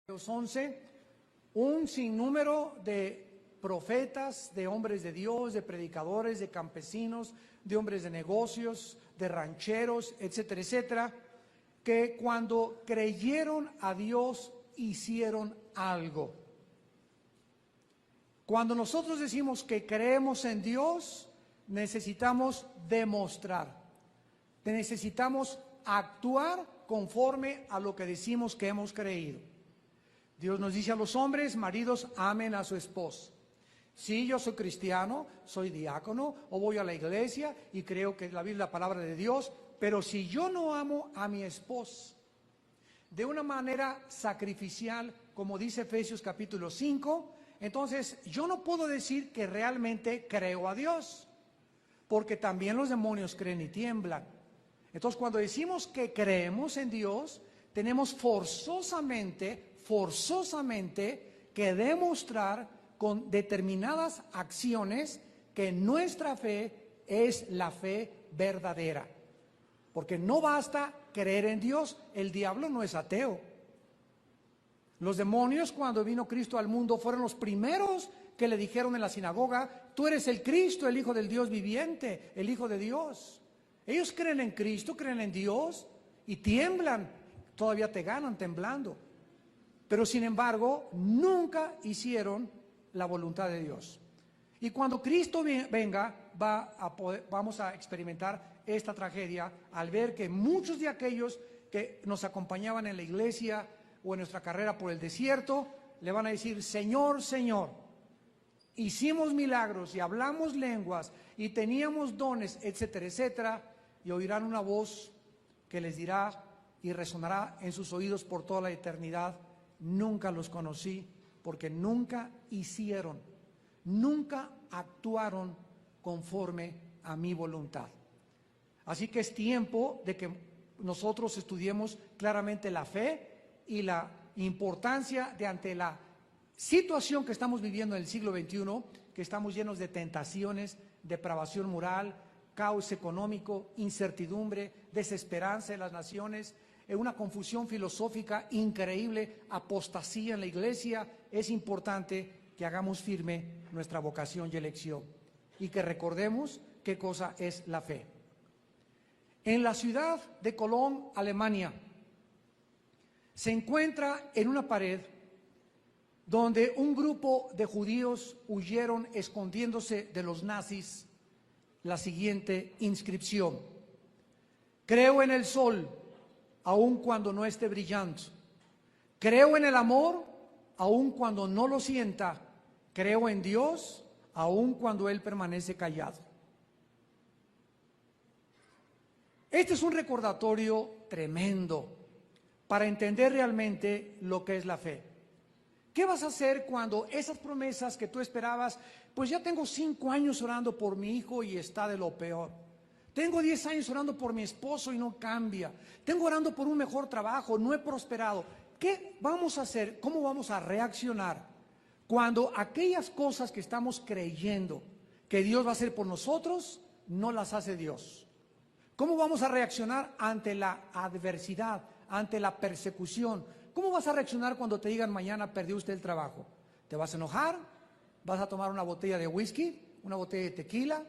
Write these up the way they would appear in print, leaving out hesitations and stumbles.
11, un sinnúmero de profetas, de hombres de Dios, de predicadores, de campesinos, de hombres de negocios, de rancheros, etcétera, etcétera, que cuando creyeron a Dios hicieron algo. Cuando nosotros decimos que creemos en Dios, necesitamos demostrar, necesitamos actuar conforme a lo que decimos que hemos creído. Dios nos dice a los hombres: maridos, amen a su esposa. Sí, yo soy cristiano, soy diácono o voy a la iglesia y creo que la Biblia es la palabra de Dios, pero si yo no amo a mi esposa de una manera sacrificial, como dice Efesios capítulo 5, entonces yo no puedo decir que realmente creo a Dios, porque también los demonios creen y tiemblan. Entonces, cuando decimos que creemos en Dios, tenemos forzosamente que demostrar con determinadas acciones que nuestra fe es la fe verdadera. Porque no basta creer en Dios, el diablo no es ateo. Los demonios, cuando vino Cristo al mundo, fueron los primeros que le dijeron en la sinagoga: tú eres el Cristo, el Hijo del Dios viviente, el Hijo de Dios. Ellos creen en Cristo, creen en Dios y tiemblan, todavía te ganan temblando. Pero sin embargo, nunca hicieron la voluntad de Dios. Y cuando Cristo venga, vamos a experimentar esta tragedia al ver que muchos de aquellos que nos acompañaban en la iglesia o en nuestra carrera por el desierto, le van a decir: Señor, Señor, hicimos milagros y hablamos lenguas y teníamos dones, etcétera, etcétera, y oirán una voz que les dirá y resonará en sus oídos por toda la eternidad: nunca los conocí, porque nunca hicieron, nunca actuaron conforme a mi voluntad. Así que es tiempo de que nosotros estudiemos claramente la fe y la importancia de, ante la situación que estamos viviendo en el siglo XXI, que estamos llenos de tentaciones, depravación moral, caos económico, incertidumbre, desesperanza en las naciones, una confusión filosófica increíble, apostasía en la iglesia. Es importante que hagamos firme nuestra vocación y elección y que recordemos qué cosa es la fe. En la ciudad de Colón, Alemania, se encuentra en una pared donde un grupo de judíos huyeron escondiéndose de los nazis la siguiente inscripción: creo en el sol, aun cuando no esté brillando. Creo en el amor, aun cuando no lo sienta. Creo en Dios, aun cuando Él permanece callado. Este es un recordatorio tremendo para entender realmente lo que es la fe. ¿Qué vas a hacer cuando esas promesas que tú esperabas? Pues ya tengo 5 años orando por mi hijo y está de lo peor. Tengo 10 años orando por mi esposo y no cambia. Tengo orando por un mejor trabajo, no he prosperado. ¿Qué vamos a hacer? ¿Cómo vamos a reaccionar cuando aquellas cosas que estamos creyendo que Dios va a hacer por nosotros, no las hace Dios? ¿Cómo vamos a reaccionar ante la adversidad, ante la persecución? ¿Cómo vas a reaccionar cuando te digan: mañana perdió usted el trabajo? ¿Te vas a enojar? ¿Vas a tomar una botella de whisky, una botella de tequila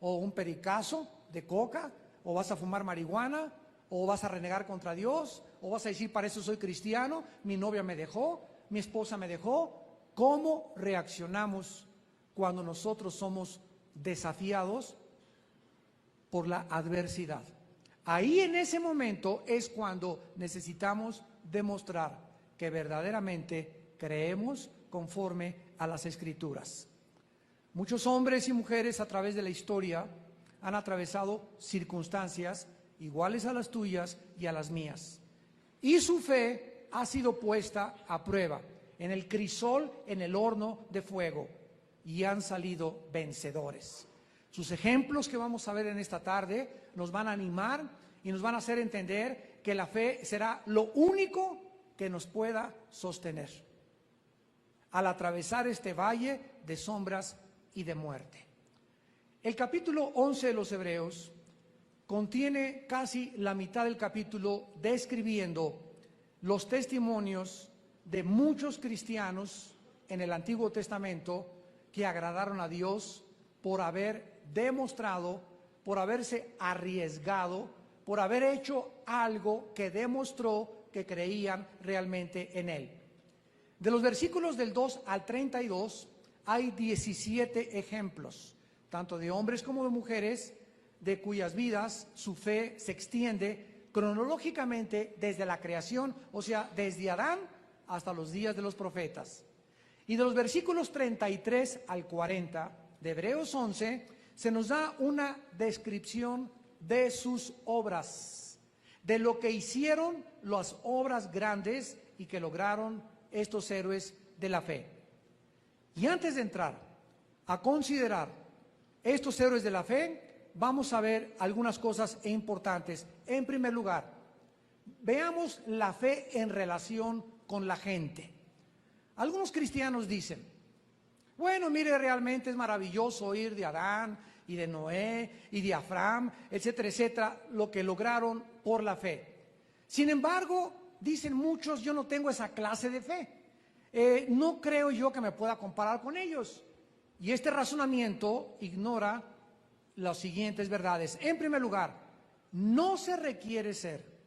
o un pericazo de coca? ¿O vas a fumar marihuana? ¿O vas a renegar contra Dios? ¿O vas a decir: para eso soy cristiano, mi novia me dejó, mi esposa me dejó? ¿Cómo reaccionamos cuando nosotros somos desafiados por la adversidad? Ahí, en ese momento, es cuando necesitamos demostrar que verdaderamente creemos conforme a las Escrituras. Muchos hombres y mujeres a través de la historia han atravesado circunstancias iguales a las tuyas y a las mías, y su fe ha sido puesta a prueba en el crisol, en el horno de fuego, y han salido vencedores. Sus ejemplos que vamos a ver en esta tarde nos van a animar y nos van a hacer entender que la fe será lo único que nos pueda sostener al atravesar este valle de sombras y de muerte. El capítulo 11 de los Hebreos contiene casi la mitad del capítulo describiendo los testimonios de muchos cristianos en el Antiguo Testamento que agradaron a Dios por haber demostrado, por haberse arriesgado, por haber hecho algo que demostró que creían realmente en Él. De los versículos del 2 al 32 hay 17 ejemplos, tanto de hombres como de mujeres, de cuyas vidas su fe se extiende cronológicamente desde la creación, o sea, desde Adán hasta los días de los profetas. Y de los versículos 33 al 40 de Hebreos 11 se nos da una descripción de sus obras, de lo que hicieron las obras grandes y que lograron estos héroes de la fe. Y antes de entrar a considerar estos héroes de la fe, vamos a ver algunas cosas importantes. En primer lugar, veamos la fe en relación con la gente. Algunos cristianos dicen, bueno, mire, realmente es maravilloso oír de Adán y de Noé y de Abraham, etcétera, etcétera, lo que lograron por la fe. Sin embargo, dicen muchos, yo no tengo esa clase de fe. No creo yo que me pueda comparar con ellos. Y este razonamiento ignora las siguientes verdades. En primer lugar, no se requiere ser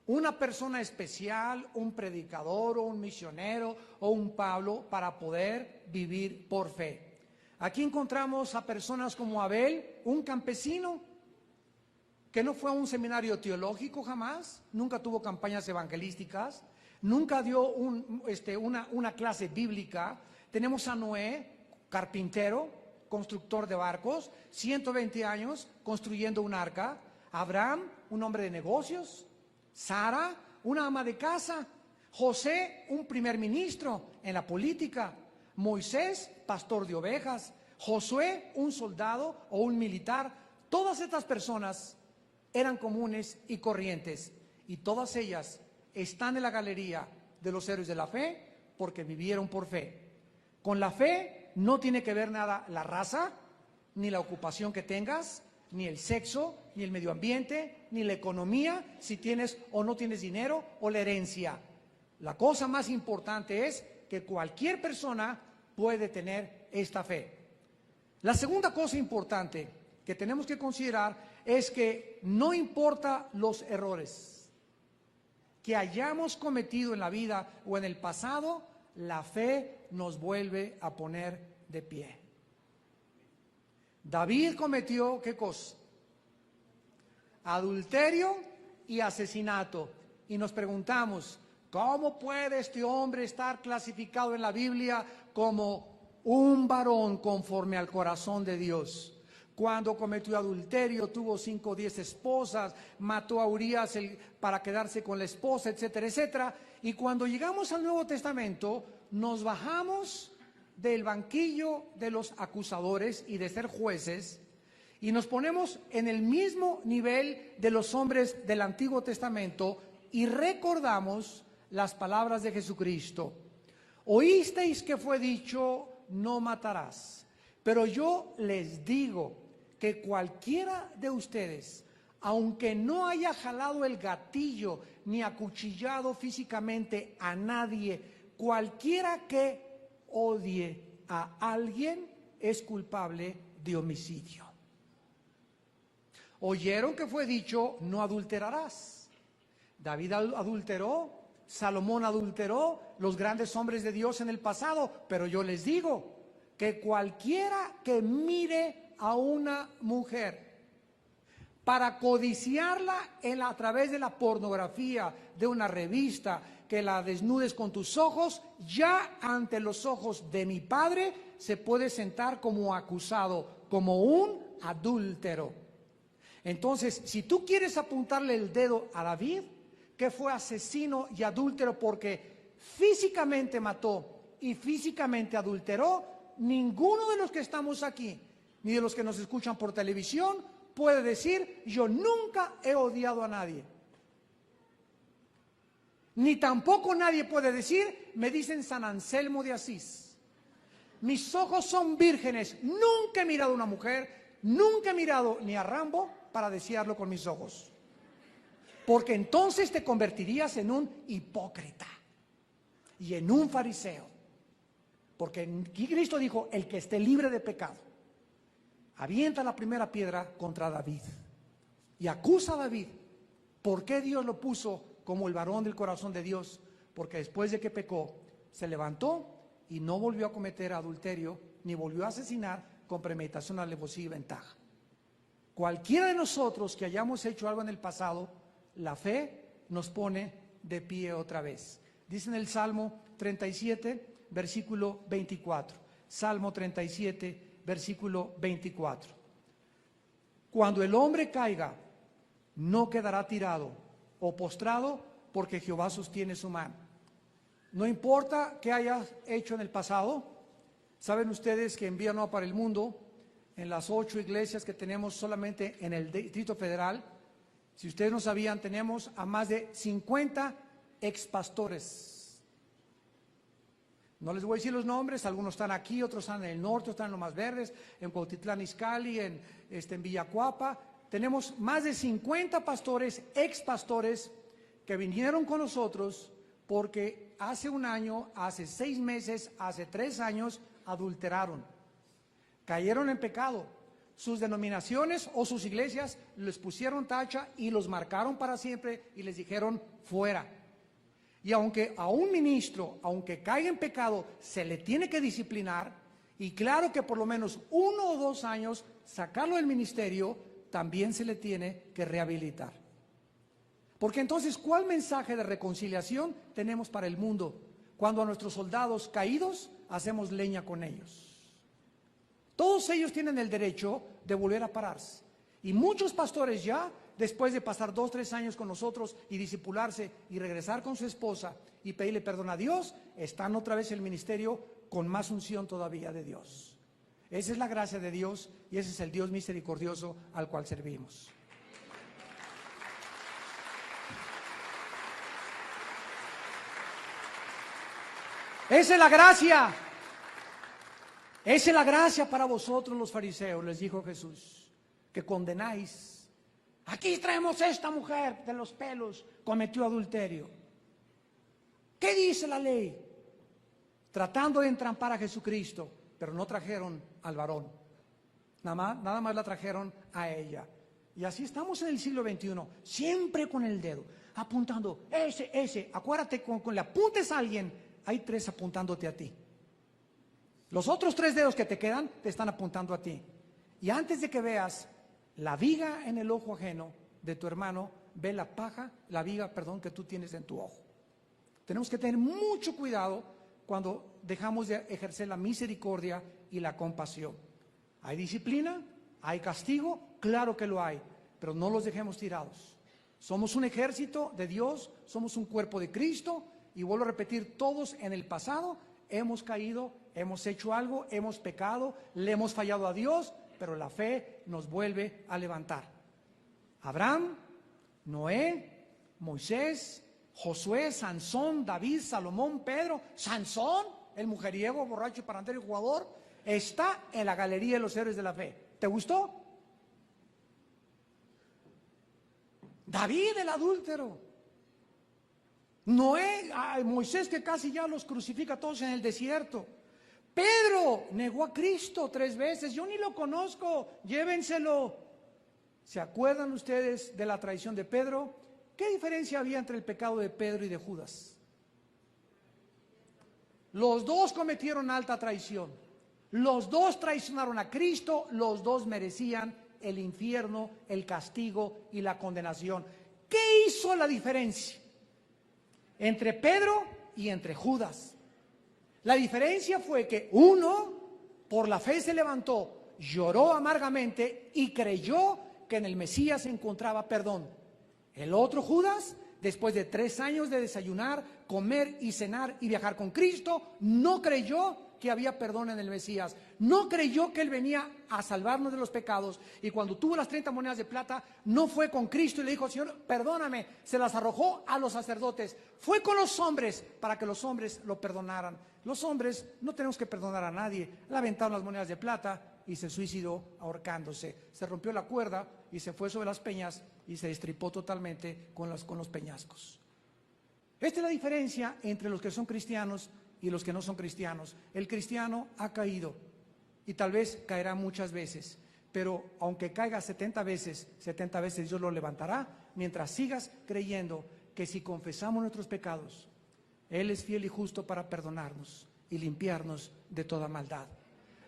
una persona especial, un predicador o un misionero o un Pablo para poder vivir por fe. Aquí encontramos a personas como Abel, un campesino que no fue a un seminario teológico jamás, nunca tuvo campañas evangelísticas, nunca dio una clase bíblica. Tenemos a Noé, carpintero, constructor de barcos, 120 años construyendo un arca. Abraham, un hombre de negocios. Sara, una ama de casa. José, un primer ministro en la política. Moisés, pastor de ovejas. Josué, un soldado o un militar. Todas estas personas eran comunes y corrientes, y todas ellas están en la galería de los héroes de la fe porque vivieron por fe. Con la fe no tiene que ver nada la raza, ni la ocupación que tengas, ni el sexo, ni el medio ambiente, ni la economía, si tienes o no tienes dinero, o la herencia. La cosa más importante es que cualquier persona puede tener esta fe. La segunda cosa importante que tenemos que considerar es que no importa los errores que hayamos cometido en la vida o en el pasado, la fe nos vuelve a poner de pie. David cometió, ¿qué cosa? Adulterio y asesinato. Y nos preguntamos, ¿cómo puede este hombre estar clasificado en la Biblia como un varón conforme al corazón de Dios? Cuando cometió adulterio, tuvo 5 o 10 esposas, mató a Urías para quedarse con la esposa, etcétera, etcétera. Y cuando llegamos al Nuevo Testamento, nos bajamos del banquillo de los acusadores y de ser jueces y nos ponemos en el mismo nivel de los hombres del Antiguo Testamento y recordamos las palabras de Jesucristo. Oísteis que fue dicho, no matarás. Pero yo les digo que cualquiera de ustedes, aunque no haya jalado el gatillo ni acuchillado físicamente a nadie, cualquiera que odie a alguien es culpable de homicidio. Oyeron que fue dicho, no adulterarás. David adulteró, Salomón adulteró, los grandes hombres de Dios en el pasado, pero yo les digo que cualquiera que mire a una mujer para codiciarla a través de la pornografía, de una revista, que la desnudes con tus ojos, ya ante los ojos de mi Padre se puede sentar como acusado, como un adúltero. Entonces, si tú quieres apuntarle el dedo a David, que fue asesino y adúltero porque físicamente mató y físicamente adulteró, ninguno de los que estamos aquí, ni de los que nos escuchan por televisión, puede decir, yo nunca he odiado a nadie. Ni tampoco nadie puede decir, me dicen San Anselmo de Asís. Mis ojos son vírgenes, nunca he mirado a una mujer, nunca he mirado ni a Rambo para desearlo con mis ojos. Porque entonces te convertirías en un hipócrita. y en un fariseo. Porque aquí Cristo dijo, el que esté libre de pecado, avienta la primera piedra contra David. Y acusa a David. ¿Por qué Dios lo puso como el varón del corazón de Dios? Porque después de que pecó, se levantó y no volvió a cometer adulterio, ni volvió a asesinar con premeditación, alevosía y ventaja. Cualquiera de nosotros que hayamos hecho algo en el pasado, la fe nos pone de pie otra vez. Dice en el Salmo 37, versículo 24. Salmo 37, versículo 24. Cuando el hombre caiga, no quedará tirado o postrado, porque Jehová sostiene su mano. No importa qué hayas hecho en el pasado. Saben ustedes que en Vía Nueva para el Mundo, en las 8 iglesias que tenemos solamente en el Distrito Federal, si ustedes no sabían, tenemos a más de 50 expastores. No les voy a decir los nombres, algunos están aquí, otros están en el norte, están en Lomas Verdes, en Cuautitlán Izcalli, en Villacuapa. Tenemos más de 50 pastores, expastores, que vinieron con nosotros porque hace un año, hace 6 meses, hace 3 años, adulteraron. Cayeron en pecado. Sus denominaciones o sus iglesias les pusieron tacha y los marcaron para siempre y les dijeron fuera. Y aunque a un ministro, aunque caiga en pecado, se le tiene que disciplinar, y claro que por lo menos 1 o 2 años sacarlo del ministerio, también se le tiene que rehabilitar. Porque entonces, ¿cuál mensaje de reconciliación tenemos para el mundo cuando a nuestros soldados caídos hacemos leña con ellos? Todos ellos tienen el derecho de volver a pararse. Y muchos pastores ya, después de pasar 2 o 3 años con nosotros y discipularse y regresar con su esposa y pedirle perdón a Dios, están otra vez en el ministerio con más unción todavía de Dios. Esa es la gracia de Dios y ese es el Dios misericordioso al cual servimos. Esa es la gracia. Esa es la gracia para vosotros los fariseos, les dijo Jesús, que condenáis. Aquí traemos esta mujer de los pelos, cometió adulterio. ¿Qué dice la ley? Tratando de entrampar a Jesucristo, pero no trajeron al varón. Nada más la trajeron a ella. Y así estamos en el siglo XXI, siempre con el dedo, apuntando, ese. Acuérdate, con le apuntes a alguien, hay 3 apuntándote a ti. Los otros 3 dedos que te quedan te están apuntando a ti. Y antes de que veas la viga en el ojo ajeno de tu hermano, ve la viga que tú tienes en tu ojo. Tenemos que tener mucho cuidado cuando dejamos de ejercer la misericordia y la compasión. ¿Hay disciplina? ¿Hay castigo? Claro que lo hay, pero no los dejemos tirados. Somos un ejército de Dios, somos un cuerpo de Cristo, y vuelvo a repetir, todos en el pasado hemos caído, hemos hecho algo, hemos pecado, le hemos fallado a Dios, pero la fe nos vuelve a levantar. Abraham, Noé, Moisés, Josué, Sansón, David, Salomón, Pedro, Sansón, el mujeriego, borracho, parrandero y jugador, está en la galería de los héroes de la fe. ¿Te gustó? David, el adúltero. Noé, Moisés, que casi ya los crucifica a todos en el desierto. Pedro negó a Cristo 3 veces. Yo ni lo conozco, llévenselo. ¿Se acuerdan ustedes de la traición de Pedro? ¿Qué diferencia había entre el pecado de Pedro y de Judas? Los 2 cometieron alta traición. Los 2 traicionaron a Cristo. Los 2 merecían el infierno, el castigo y la condenación. ¿Qué hizo la diferencia entre Pedro y entre Judas? La diferencia fue que uno, por la fe se levantó, lloró amargamente y creyó que en el Mesías se encontraba perdón. El otro, Judas, después de 3 años de desayunar, comer y cenar y viajar con Cristo, no creyó que había perdón en el Mesías. No creyó que Él venía a salvarnos de los pecados. Y cuando tuvo las 30 monedas de plata, no fue con Cristo y le dijo, Señor, perdóname. Se las arrojó a los sacerdotes. Fue con los hombres para que los hombres lo perdonaran. Los hombres no tenemos que perdonar a nadie. Le aventaron las monedas de plata y se suicidó ahorcándose. Se rompió la cuerda y se fue sobre las peñas y se destripó totalmente con los peñascos. Esta es la diferencia entre los que son cristianos y los que no son cristianos. El cristiano ha caído y tal vez caerá muchas veces, pero aunque caiga 70 veces Dios lo levantará, mientras sigas creyendo que si confesamos nuestros pecados, Él es fiel y justo para perdonarnos y limpiarnos de toda maldad.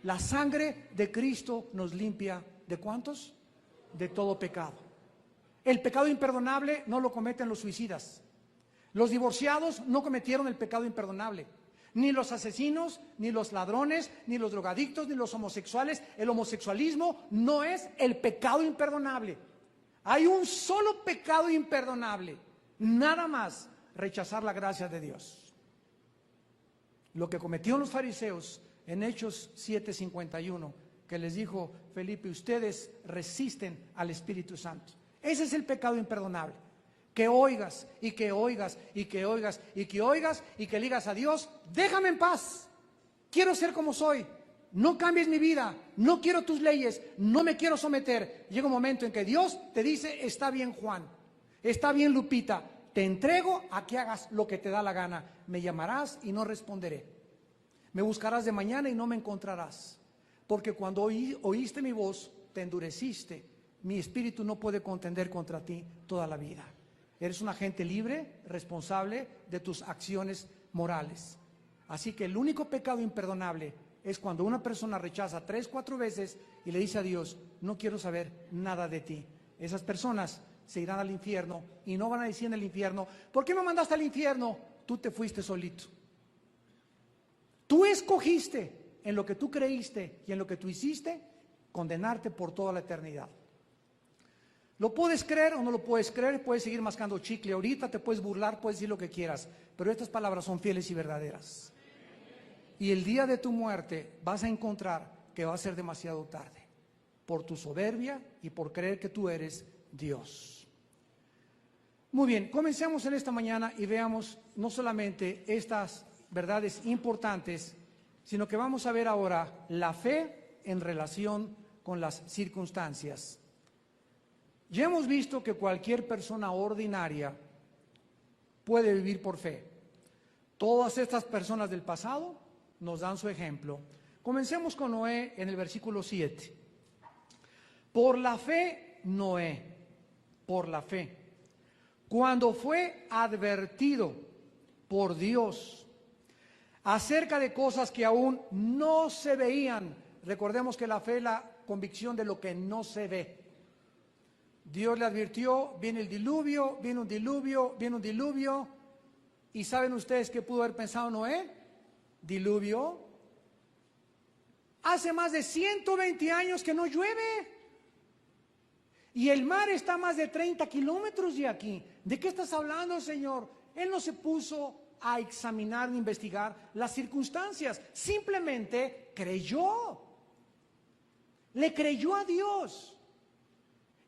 La sangre de Cristo nos limpia ¿de cuántos? De todo pecado. El pecado imperdonable no lo cometen los suicidas. Los divorciados no cometieron el pecado imperdonable. Ni los asesinos, ni los ladrones, ni los drogadictos, ni los homosexuales. El homosexualismo no es el pecado imperdonable. Hay un solo pecado imperdonable, nada más: rechazar la gracia de Dios. Lo que cometieron los fariseos en Hechos 7:51, que les dijo Felipe: ustedes resisten al Espíritu Santo. Ese es el pecado imperdonable. Que oigas y que oigas y que oigas y que oigas y que le digas a Dios: déjame en paz, quiero ser como soy, no cambies mi vida, no quiero tus leyes, no me quiero someter. Llega un momento en que Dios te dice: está bien, Juan, está bien, Lupita, te entrego a que hagas lo que te da la gana. Me llamarás y no responderé, me buscarás de mañana y no me encontrarás, porque cuando oíste mi voz te endureciste. Mi espíritu no puede contender contra ti toda la vida. Eres un agente libre, responsable de tus acciones morales. Así que el único pecado imperdonable es cuando una persona rechaza 3, 4 veces y le dice a Dios: no quiero saber nada de ti. Esas personas se irán al infierno y no van a decir en el infierno: ¿por qué me mandaste al infierno? Tú te fuiste solito. Tú escogiste, en lo que tú creíste y en lo que tú hiciste, condenarte por toda la eternidad. ¿Lo puedes creer o no lo puedes creer? Puedes seguir mascando chicle ahorita, te puedes burlar, puedes decir lo que quieras, pero estas palabras son fieles y verdaderas. Y el día de tu muerte vas a encontrar que va a ser demasiado tarde, por tu soberbia y por creer que tú eres Dios. Muy bien, comencemos en esta mañana y veamos no solamente estas verdades importantes, sino que vamos a ver ahora la fe en relación con las circunstancias. Ya hemos visto que cualquier persona ordinaria puede vivir por fe. Todas estas personas del pasado nos dan su ejemplo. Comencemos con Noé en el versículo 7. Por la fe, Noé, por la fe, cuando fue advertido por Dios acerca de cosas que aún no se veían. Recordemos que la fe es la convicción de lo que no se ve. Dios le advirtió: viene el diluvio, viene un diluvio, viene un diluvio. ¿Y saben ustedes qué pudo haber pensado Noé? Diluvio. Hace más de 120 años que no llueve. Y el mar está a más de 30 kilómetros de aquí. ¿De qué estás hablando, Señor? Él no se puso a examinar ni investigar las circunstancias. Simplemente creyó. Le creyó a Dios.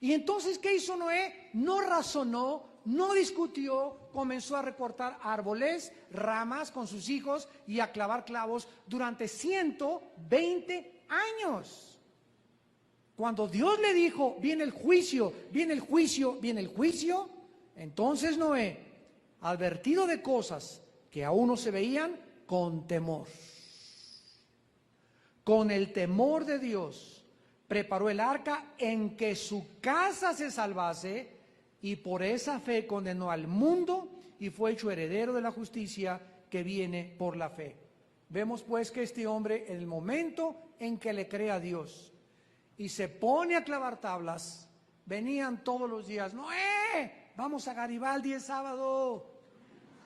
Y entonces, ¿qué hizo Noé? No razonó, no discutió, comenzó a recortar árboles, ramas con sus hijos y a clavar clavos durante 120 años. Cuando Dios le dijo: viene el juicio, viene el juicio, viene el juicio, entonces Noé, advertido de cosas que aún no se veían, con temor, con el temor de Dios, preparó el arca en que su casa se salvase, y por esa fe condenó al mundo y fue hecho heredero de la justicia que viene por la fe. Vemos pues que este hombre, en el momento en que le cree a Dios y se pone a clavar tablas, venían todos los días: Noé, vamos a Garibaldi el sábado.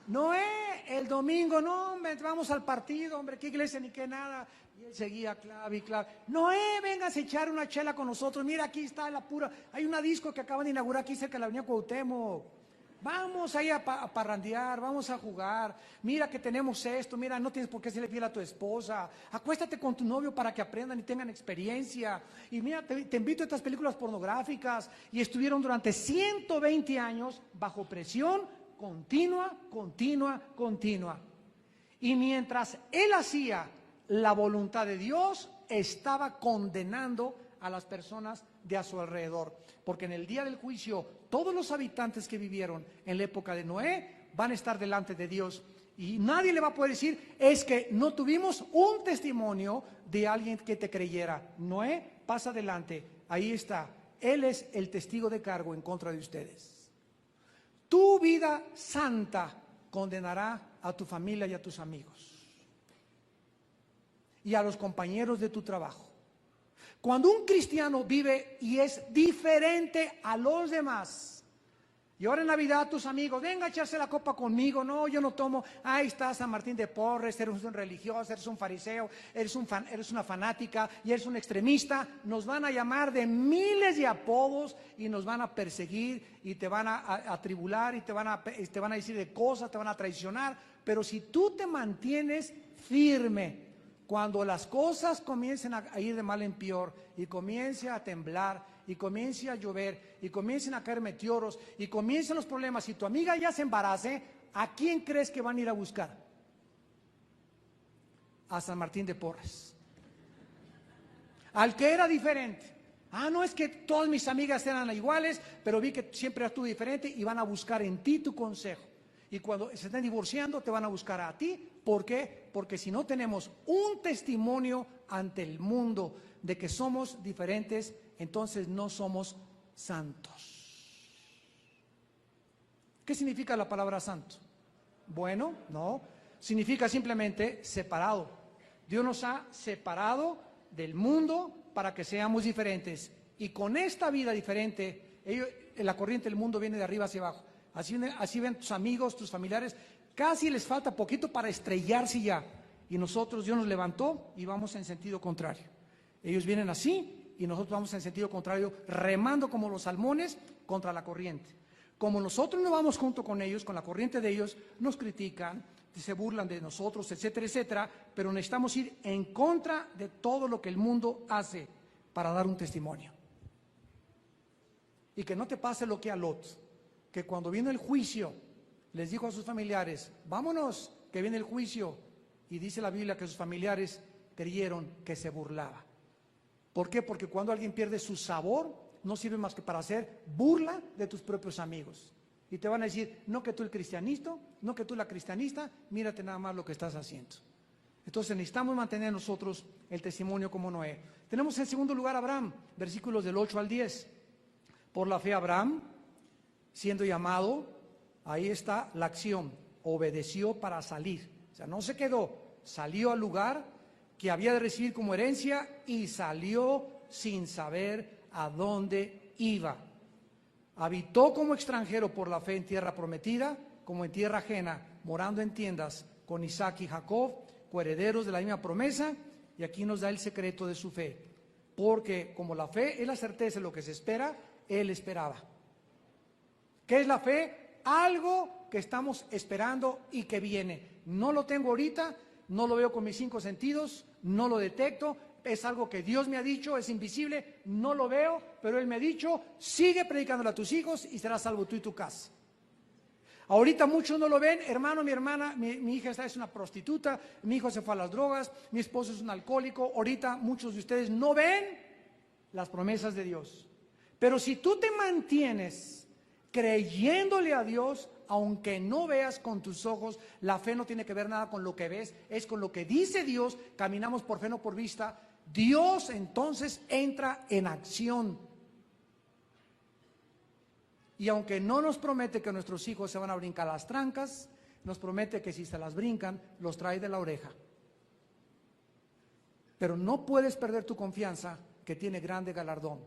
Noé, el domingo, no, hombre, vamos al partido, hombre, qué iglesia ni qué nada. Y él seguía clave y clave. Noé, vengas a echar una chela con nosotros. Mira, aquí está la pura. Hay una disco que acaban de inaugurar aquí cerca de la avenida Cuauhtémoc. Vamos ahí a parrandear, vamos a jugar. Mira que tenemos esto, mira, no tienes por qué serle fiel a tu esposa. Acuéstate con tu novio para que aprendan y tengan experiencia. Y mira, te invito a estas películas pornográficas. Y estuvieron durante 120 años bajo presión continua. Y mientras él hacía la voluntad de Dios, estaba condenando a las personas de a su alrededor. Porque en el día del juicio, todos los habitantes que vivieron en la época de Noé van a estar delante de Dios. Y nadie le va a poder decir, es que no tuvimos un testimonio de alguien que te creyera. Noé, pasa adelante, ahí está. Él es el testigo de cargo en contra de ustedes. Tu vida santa condenará a tu familia y a tus amigos. Y a los compañeros de tu trabajo. Cuando un cristiano vive y es diferente a los demás, y ahora en Navidad tus amigos, venga a echarse la copa conmigo, no, yo no tomo, ahí está San Martín de Porres, eres un religioso, eres un fariseo, eres una fanática y eres un extremista, nos van a llamar de miles de apodos y nos van a perseguir y te van a atribular y te van a decir de cosas, te van a traicionar, pero si tú te mantienes firme, cuando las cosas comiencen a ir de mal en peor y comience a temblar y comience a llover y comiencen a caer meteoros y comiencen los problemas y tu amiga ya se embarace, ¿a quién crees que van a ir a buscar? A San Martín de Porres. Al que era diferente. No es que todas mis amigas eran iguales, pero vi que siempre eras tú diferente y van a buscar en ti tu consejo. Y cuando se estén divorciando te van a buscar a ti. ¿Por qué? Porque si no tenemos un testimonio ante el mundo de que somos diferentes, entonces no somos santos. ¿Qué significa la palabra santo? Bueno, no, significa simplemente separado. Dios nos ha separado del mundo para que seamos diferentes. Y con esta vida diferente, la corriente del mundo viene de arriba hacia abajo. Así ven tus amigos, tus familiares, casi les falta poquito para estrellarse ya. Y nosotros, Dios nos levantó y vamos en sentido contrario. Ellos vienen así y nosotros vamos en sentido contrario, remando como los salmones contra la corriente. Como nosotros no vamos junto con ellos, con la corriente de ellos, nos critican, se burlan de nosotros, etcétera, etcétera, pero necesitamos ir en contra de todo lo que el mundo hace para dar un testimonio. Y que no te pase lo que a Lot, que cuando vino el juicio, les dijo a sus familiares, vámonos, que viene el juicio. Y dice la Biblia que sus familiares creyeron que se burlaba. ¿Por qué? Porque cuando alguien pierde su sabor, no sirve más que para hacer burla de tus propios amigos. Y te van a decir, no que tú el cristianista, no que tú la cristianista, mírate nada más lo que estás haciendo. Entonces necesitamos mantener nosotros el testimonio como Noé. Tenemos en segundo lugar a Abraham, versículos del 8 al 10. Por la fe Abraham, siendo llamado, ahí está la acción, obedeció para salir. O sea, no se quedó, salió al lugar que había de recibir como herencia y salió sin saber a dónde iba. Habitó como extranjero por la fe en tierra prometida, como en tierra ajena, morando en tiendas con Isaac y Jacob, coherederos de la misma promesa, y aquí nos da el secreto de su fe. Porque como la fe es la certeza de lo que se espera, él esperaba. ¿Qué es la fe? Algo que estamos esperando y que viene. No lo tengo ahorita, no lo veo con mis 5 sentidos, no lo detecto, es algo que Dios me ha dicho, es invisible, no lo veo, pero Él me ha dicho, sigue predicándole a tus hijos y serás salvo tú y tu casa. Ahorita muchos no lo ven, hermano, mi hermana, mi hija es una prostituta, mi hijo se fue a las drogas, mi esposo es un alcohólico, ahorita muchos de ustedes no ven las promesas de Dios. Pero si tú te mantienes creyéndole a Dios, aunque no veas con tus ojos, la fe no tiene que ver nada con lo que ves, es con lo que dice Dios, caminamos por fe no por vista, Dios entonces entra en acción. Y aunque no nos promete que nuestros hijos se van a brincar las trancas, nos promete que si se las brincan, los trae de la oreja. Pero no puedes perder tu confianza, que tiene grande galardón,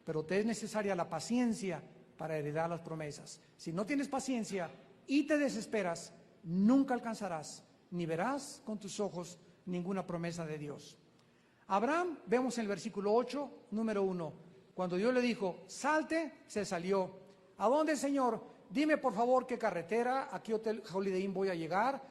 pero te es necesaria la paciencia para heredar las promesas. Si no tienes paciencia y te desesperas, nunca alcanzarás, ni verás con tus ojos ninguna promesa de Dios. Abraham, vemos en el versículo 8, número 1, cuando Dios le dijo, salte, se salió. ¿A dónde, Señor? Dime por favor qué carretera, a qué hotel Holiday Inn voy a llegar.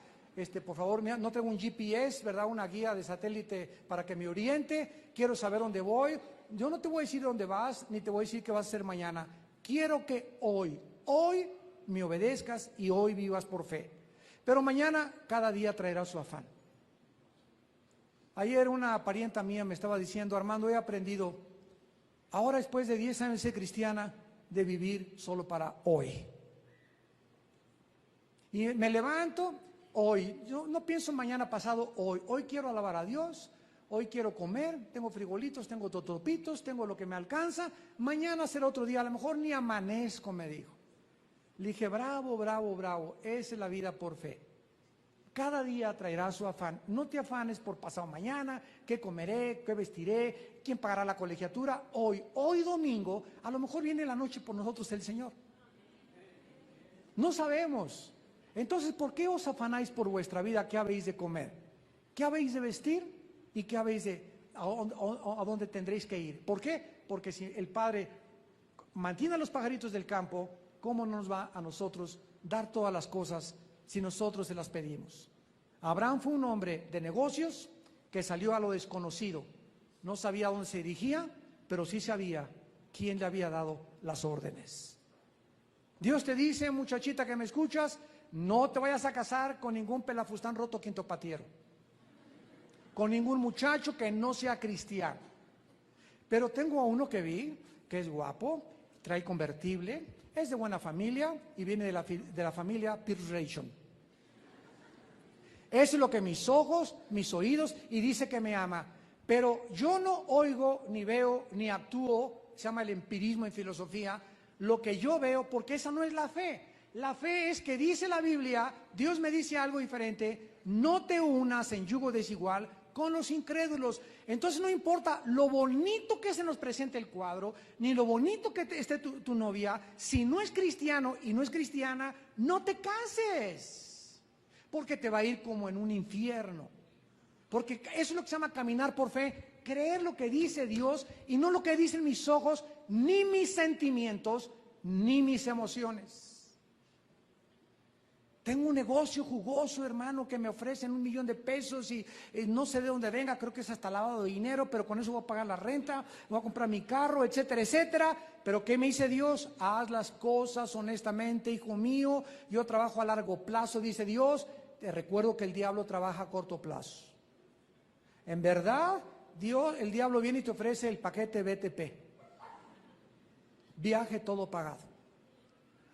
Por favor, no tengo un GPS, ¿verdad? Una guía de satélite para que me oriente. Quiero saber dónde voy. Yo no te voy a decir dónde vas, ni te voy a decir qué vas a hacer mañana. Quiero que hoy me obedezcas y hoy vivas por fe. Pero mañana cada día traerá su afán. Ayer una parienta mía me estaba diciendo, Armando, he aprendido, ahora después de 10 años de ser cristiana, de vivir solo para hoy. Y me levanto hoy, yo no pienso mañana pasado, hoy quiero alabar a Dios, hoy quiero comer, tengo frijolitos, tengo totopitos, tengo lo que me alcanza, mañana será otro día, a lo mejor ni amanezco, me dijo. Le dije, bravo, bravo, bravo, esa es la vida por fe. Cada día traerá su afán. No te afanes por pasado mañana, qué comeré, qué vestiré, quién pagará la colegiatura. Hoy domingo, a lo mejor viene la noche por nosotros el Señor. No sabemos. Entonces, ¿por qué os afanáis por vuestra vida? ¿Qué habéis de comer? ¿Qué habéis de vestir? ¿Y qué habéis a dónde tendréis que ir? ¿Por qué? Porque si el Padre mantiene a los pajaritos del campo, ¿cómo nos va a nosotros dar todas las cosas si nosotros se las pedimos? Abraham fue un hombre de negocios que salió a lo desconocido. No sabía a dónde se dirigía, pero sí sabía quién le había dado las órdenes. Dios te dice, muchachita que me escuchas, no te vayas a casar con ningún pelafustán roto quinto patiero, con ningún muchacho que no sea cristiano. Pero tengo a uno que vi, que es guapo, trae convertible, es de buena familia y viene de la familia Pirration. Eso es lo que mis ojos, mis oídos, y dice que me ama. Pero yo no oigo, ni veo, ni actúo, se llama el empirismo en filosofía, lo que yo veo, porque esa no es la fe. La fe es que dice la Biblia, Dios me dice algo diferente, no te unas en yugo desigual con los incrédulos. Entonces no importa lo bonito que se nos presente el cuadro, ni lo bonito que esté tu novia, si no es cristiano y no es cristiana, no te cases. Porque te va a ir como en un infierno. Porque eso es lo que se llama caminar por fe, creer lo que dice Dios y no lo que dicen mis ojos, ni mis sentimientos, ni mis emociones. Tengo un negocio jugoso, hermano, que me ofrecen $1,000,000 y no sé de dónde venga, creo que es hasta lavado de dinero, pero con eso voy a pagar la renta, voy a comprar mi carro, etcétera, etcétera. Pero ¿qué me dice Dios? Haz las cosas honestamente, hijo mío, yo trabajo a largo plazo, dice Dios. Te recuerdo que el diablo trabaja a corto plazo. En verdad, el diablo viene y te ofrece el paquete BTP. Viaje todo pagado.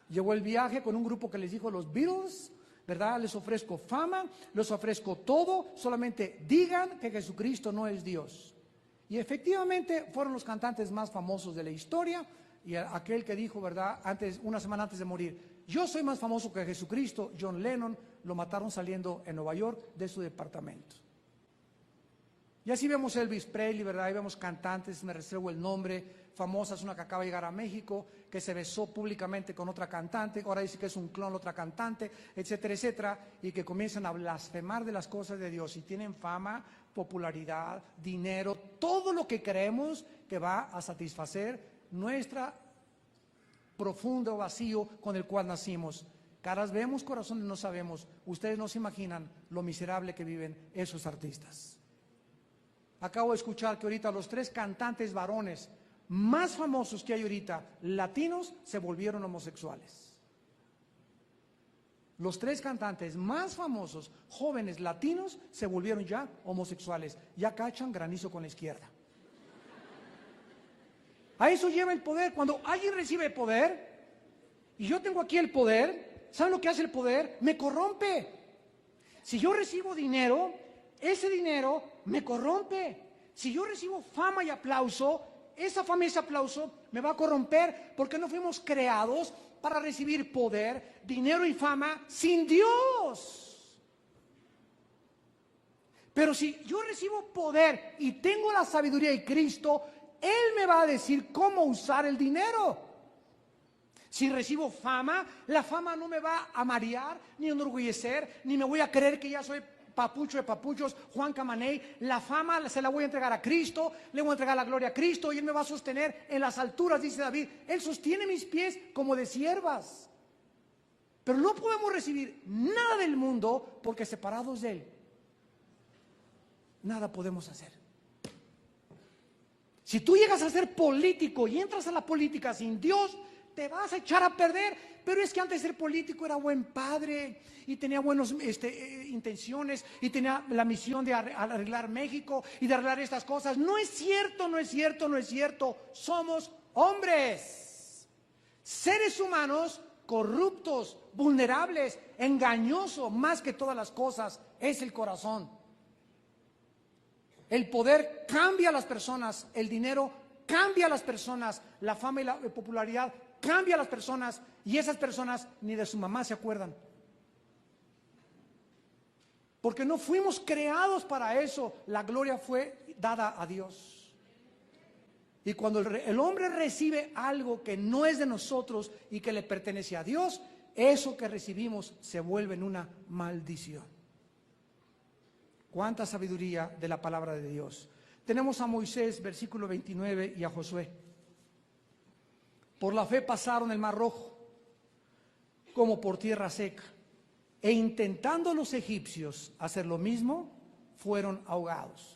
Llegó el viaje con un grupo que les dijo los Beatles, ¿verdad? Les ofrezco fama, les ofrezco todo, solamente digan que Jesucristo no es Dios. Y efectivamente fueron los cantantes más famosos de la historia, y aquel que dijo, ¿verdad? Una semana antes de morir, yo soy más famoso que Jesucristo, John Lennon, lo mataron saliendo en Nueva York de su departamento. Y así vemos Elvis Presley, ¿verdad? Ahí vemos cantantes, me reservo el nombre, famosas, una que acaba de llegar a México, que se besó públicamente con otra cantante, ahora dice que es un clon, otra cantante, etcétera, etcétera, y que comienzan a blasfemar de las cosas de Dios y tienen fama, popularidad, dinero, todo lo que creemos que va a satisfacer nuestra profundo vacío con el cual nacimos. Caras vemos, corazones no sabemos. Ustedes no se imaginan lo miserable que viven esos artistas. Acabo de escuchar que ahorita los 3 cantantes varones más famosos que hay ahorita, latinos, se volvieron homosexuales. Los 3 cantantes más famosos, jóvenes latinos, se volvieron ya homosexuales. Ya cachan granizo con la izquierda. A eso lleva el poder. Cuando alguien recibe poder, y yo tengo aquí el poder, ¿saben lo que hace el poder? Me corrompe. Si yo recibo dinero, ese dinero me corrompe. Si yo recibo fama y aplauso, esa fama y ese aplauso me va a corromper, porque no fuimos creados para recibir poder, dinero y fama sin Dios. Pero si yo recibo poder y tengo la sabiduría de Cristo, Él me va a decir cómo usar el dinero. Si recibo fama, la fama no me va a marear, ni enorgullecer, ni me voy a creer que ya soy papucho de papuchos, Juan Camaney. La fama se la voy a entregar a Cristo, le voy a entregar la gloria a Cristo y Él me va a sostener en las alturas, dice David. Él sostiene mis pies como de siervas. Pero no podemos recibir nada del mundo porque separados de Él, nada podemos hacer. Si tú llegas a ser político y entras a la política sin Dios, te vas a echar a perder. Pero es que antes de ser político era buen padre y tenía buenas intenciones y tenía la misión de arreglar México y de arreglar estas cosas. No es cierto, no es cierto, no es cierto. Somos hombres, seres humanos corruptos, vulnerables, engañoso, más que todas las cosas, es el corazón. El poder cambia a las personas, el dinero cambia a las personas, la fama y la popularidad cambia a las personas, y esas personas ni de su mamá se acuerdan. Porque no fuimos creados para eso, la gloria fue dada a Dios. Y cuando el hombre recibe algo que no es de nosotros y que le pertenece a Dios, eso que recibimos se vuelve en una maldición. Cuánta sabiduría de la palabra de Dios. Tenemos a Moisés, versículo 29, y a Josué. Por la fe pasaron el mar rojo, como por tierra seca, e intentando los egipcios hacer lo mismo, fueron ahogados.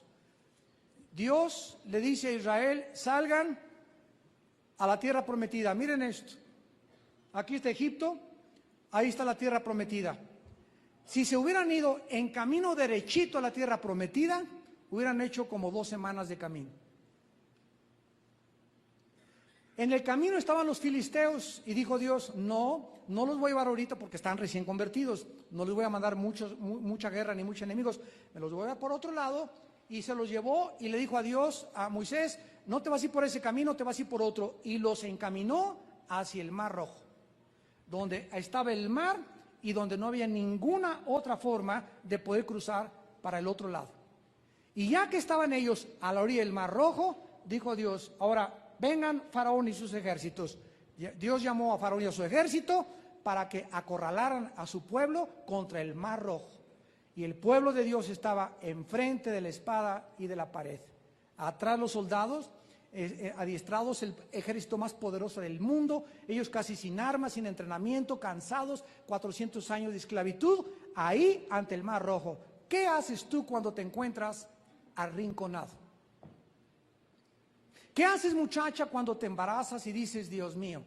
Dios le dice a Israel, salgan a la tierra prometida. Miren esto, aquí está Egipto, ahí está la tierra prometida. Si se hubieran ido en camino derechito a la tierra prometida, hubieran hecho como 2 semanas de camino. En el camino estaban los filisteos y dijo Dios, no los voy a llevar ahorita porque están recién convertidos, no les voy a mandar mucha guerra ni muchos enemigos, me los voy a llevar por otro lado. Y se los llevó y le dijo a Dios, a Moisés, no te vas a ir por ese camino, te vas a ir por otro. Y los encaminó hacia el Mar Rojo, donde estaba el mar y donde no había ninguna otra forma de poder cruzar para el otro lado. Y ya que estaban ellos a la orilla del Mar Rojo, dijo Dios, ahora vengan Faraón y sus ejércitos. Dios llamó a Faraón y a su ejército para que acorralaran a su pueblo contra el Mar Rojo. Y el pueblo de Dios estaba enfrente de la espada y de la pared. Atrás los soldados, adiestrados, el ejército más poderoso del mundo, ellos casi sin armas, sin entrenamiento, cansados, 400 años de esclavitud, ahí ante el Mar Rojo. ¿Qué haces tú cuando te encuentras arrinconado? ¿Qué haces, muchacha, cuando te embarazas y dices, Dios mío,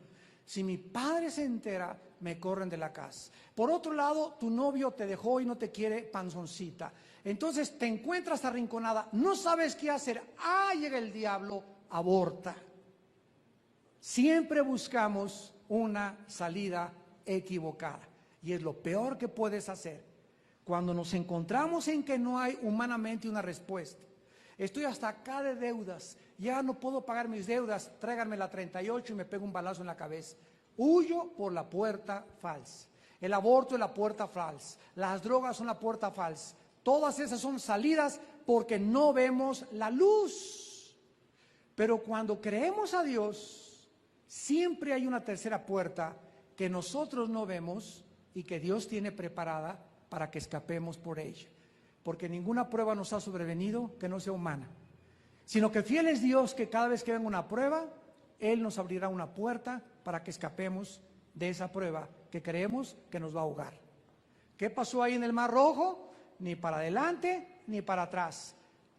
si mi padre se entera, me corren de la casa? Por otro lado, tu novio te dejó y no te quiere, panzoncita. Entonces te encuentras arrinconada, no sabes qué hacer. Llega el diablo, aborta. Siempre buscamos una salida equivocada. Y es lo peor que puedes hacer. Cuando nos encontramos en que no hay humanamente una respuesta. Estoy hasta acá de deudas, ya no puedo pagar mis deudas, tráiganme la 38 y me pego un balazo en la cabeza. Huyo por la puerta falsa. El aborto es la puerta falsa. Las drogas son la puerta falsa. Todas esas son salidas porque no vemos la luz. Pero cuando creemos a Dios, siempre hay una tercera puerta que nosotros no vemos y que Dios tiene preparada para que escapemos por ella. Porque ninguna prueba nos ha sobrevenido que no sea humana. Sino que fiel es Dios, que cada vez que venga una prueba, Él nos abrirá una puerta para que escapemos de esa prueba que creemos que nos va a ahogar. ¿Qué pasó ahí en el Mar Rojo? Ni para adelante ni para atrás.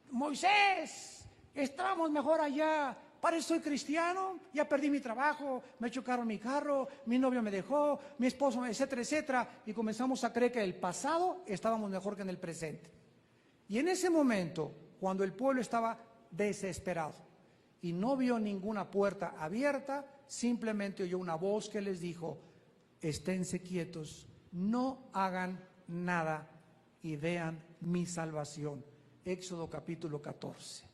Moisés, estábamos mejor allá. Para eso soy cristiano, ya perdí mi trabajo, me chocaron mi carro, mi novio me dejó, mi esposo, etcétera, etcétera. Y comenzamos a creer que en el pasado estábamos mejor que en el presente. Y en ese momento, cuando el pueblo estaba desesperado y no vio ninguna puerta abierta, simplemente oyó una voz que les dijo, esténse quietos, no hagan nada y vean mi salvación. Éxodo capítulo 14.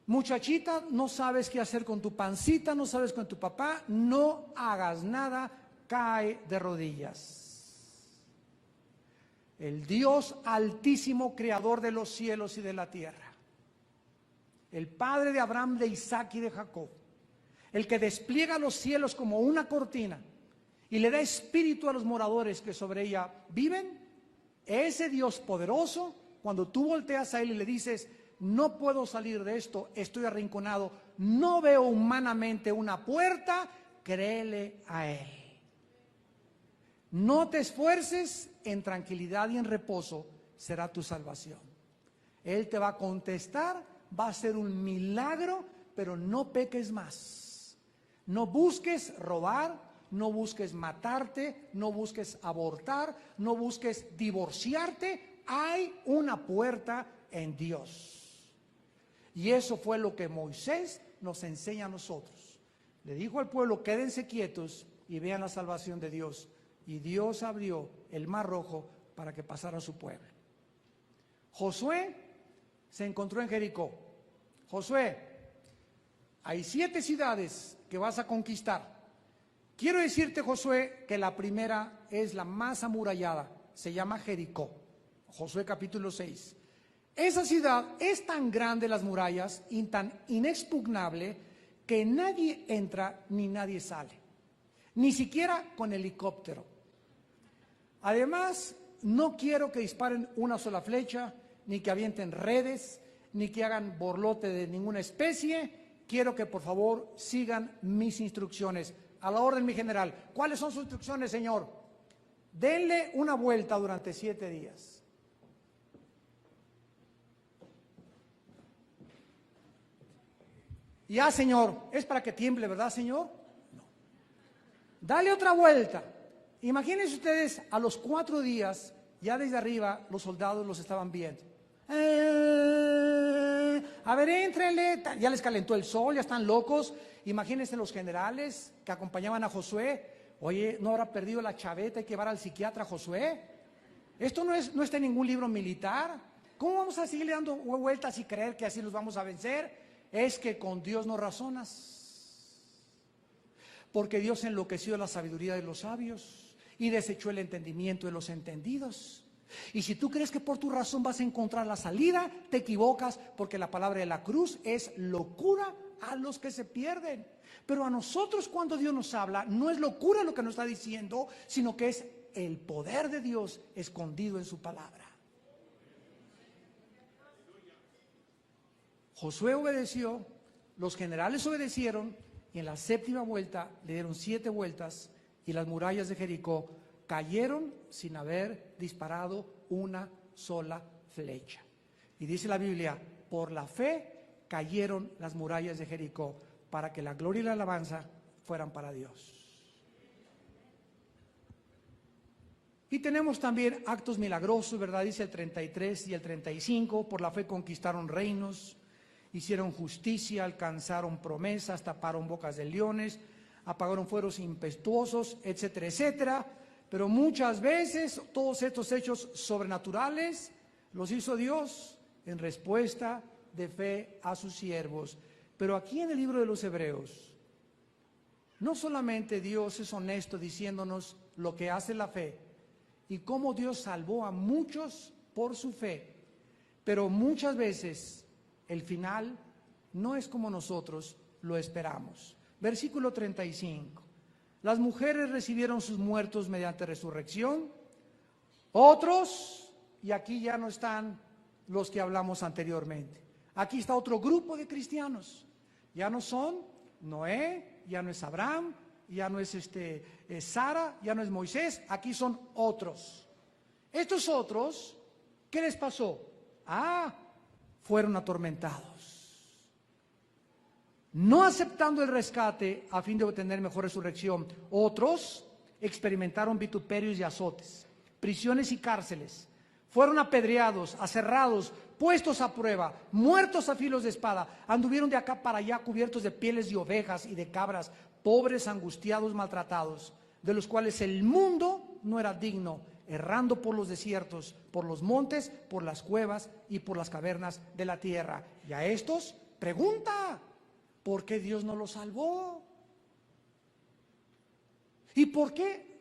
Muchachita, no sabes qué hacer con tu pancita, no sabes con tu papá, no hagas nada, cae de rodillas. El Dios altísimo, creador de los cielos y de la tierra, el Padre de Abraham, de Isaac y de Jacob, el que despliega los cielos como una cortina y le da espíritu a los moradores que sobre ella viven, ese Dios poderoso, cuando tú volteas a Él y le dices, no puedo salir de esto, estoy arrinconado, no veo humanamente una puerta, créele a Él. No te esfuerces, en tranquilidad y en reposo será tu salvación. Él te va a contestar, va a ser un milagro, pero no peques más. No busques robar, no busques matarte, no busques abortar, no busques divorciarte. Hay una puerta en Dios. Y eso fue lo que Moisés nos enseña a nosotros. le dijo al pueblo, quédense quietos y vean la salvación de Dios. Y Dios abrió el Mar Rojo para que pasara su pueblo. Josué se encontró en Jericó. Josué, hay 7 ciudades que vas a conquistar. Quiero decirte, Josué, que la primera es la más amurallada, se llama Jericó. Josué capítulo 6. Esa ciudad es tan grande, las murallas, y tan inexpugnable, que nadie entra ni nadie sale, ni siquiera con helicóptero. Además, no quiero que disparen una sola flecha, ni que avienten redes, ni que hagan borlote de ninguna especie. Quiero que por favor sigan mis instrucciones. A la orden, mi general. ¿Cuáles son sus instrucciones, señor? Denle una vuelta durante 7 días. Ya, señor, es para que tiemble, ¿verdad, señor? No. Dale otra vuelta. Imagínense ustedes, a los 4 días, ya desde arriba, los soldados los estaban viendo. A ver, éntrenle, ya les calentó el sol, ya están locos. Imagínense los generales que acompañaban a Josué. Oye, ¿no habrá perdido la chaveta? Hay que llevar al psiquiatra a Josué. Esto no está en ningún libro militar. ¿Cómo vamos a seguirle dando vueltas y creer que así los vamos a vencer? Es que con Dios no razonas, porque Dios enloqueció la sabiduría de los sabios y desechó el entendimiento de los entendidos. Y si tú crees que por tu razón vas a encontrar la salida, te equivocas, porque la palabra de la cruz es locura a los que se pierden. Pero a nosotros, cuando Dios nos habla, no es locura lo que nos está diciendo, sino que es el poder de Dios escondido en su palabra. Josué obedeció, los generales obedecieron, y en la 7ª vuelta le dieron 7 vueltas y las murallas de Jericó cayeron sin haber disparado una sola flecha. Y dice la Biblia, por la fe cayeron las murallas de Jericó, para que la gloria y la alabanza fueran para Dios. Y tenemos también actos milagrosos, ¿verdad? Dice el 33 y el 35, por la fe conquistaron reinos, hicieron justicia, alcanzaron promesas, taparon bocas de leones, apagaron fuegos impetuosos, etcétera, etcétera. Pero muchas veces todos estos hechos sobrenaturales los hizo Dios en respuesta de fe a sus siervos. Pero aquí en el libro de los Hebreos, no solamente Dios es honesto diciéndonos lo que hace la fe y cómo Dios salvó a muchos por su fe, pero muchas veces el final no es como nosotros lo esperamos. Versículo 35. Las mujeres recibieron sus muertos mediante resurrección. Otros, y aquí ya no están los que hablamos anteriormente. Aquí está otro grupo de cristianos. Ya no son Noé, ya no es Abraham, ya no es Sara, ya no es Moisés. Aquí son otros. Estos otros, ¿qué les pasó? Fueron atormentados, no aceptando el rescate a fin de obtener mejor resurrección. Otros experimentaron vituperios y azotes, prisiones y cárceles. Fueron apedreados, aserrados, puestos a prueba, muertos a filos de espada. Anduvieron de acá para allá cubiertos de pieles de ovejas y de cabras, pobres, angustiados, maltratados, de los cuales el mundo no era digno, errando por los desiertos, por los montes, por las cuevas y por las cavernas de la tierra. Y a estos, pregunta, ¿por qué Dios no los salvó? ¿Y por qué?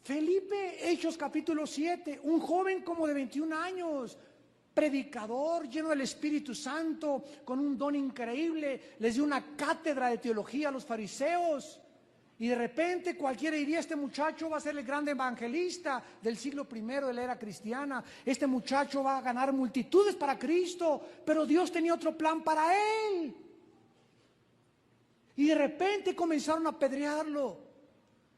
Felipe, Hechos capítulo 7, un joven como de 21 años, predicador, lleno del Espíritu Santo, con un don increíble, les dio una cátedra de teología a los fariseos. Y de repente cualquiera diría, este muchacho va a ser el gran evangelista del siglo I de la era cristiana. Este muchacho va a ganar multitudes para Cristo, pero Dios tenía otro plan para él. Y de repente comenzaron a apedrearlo.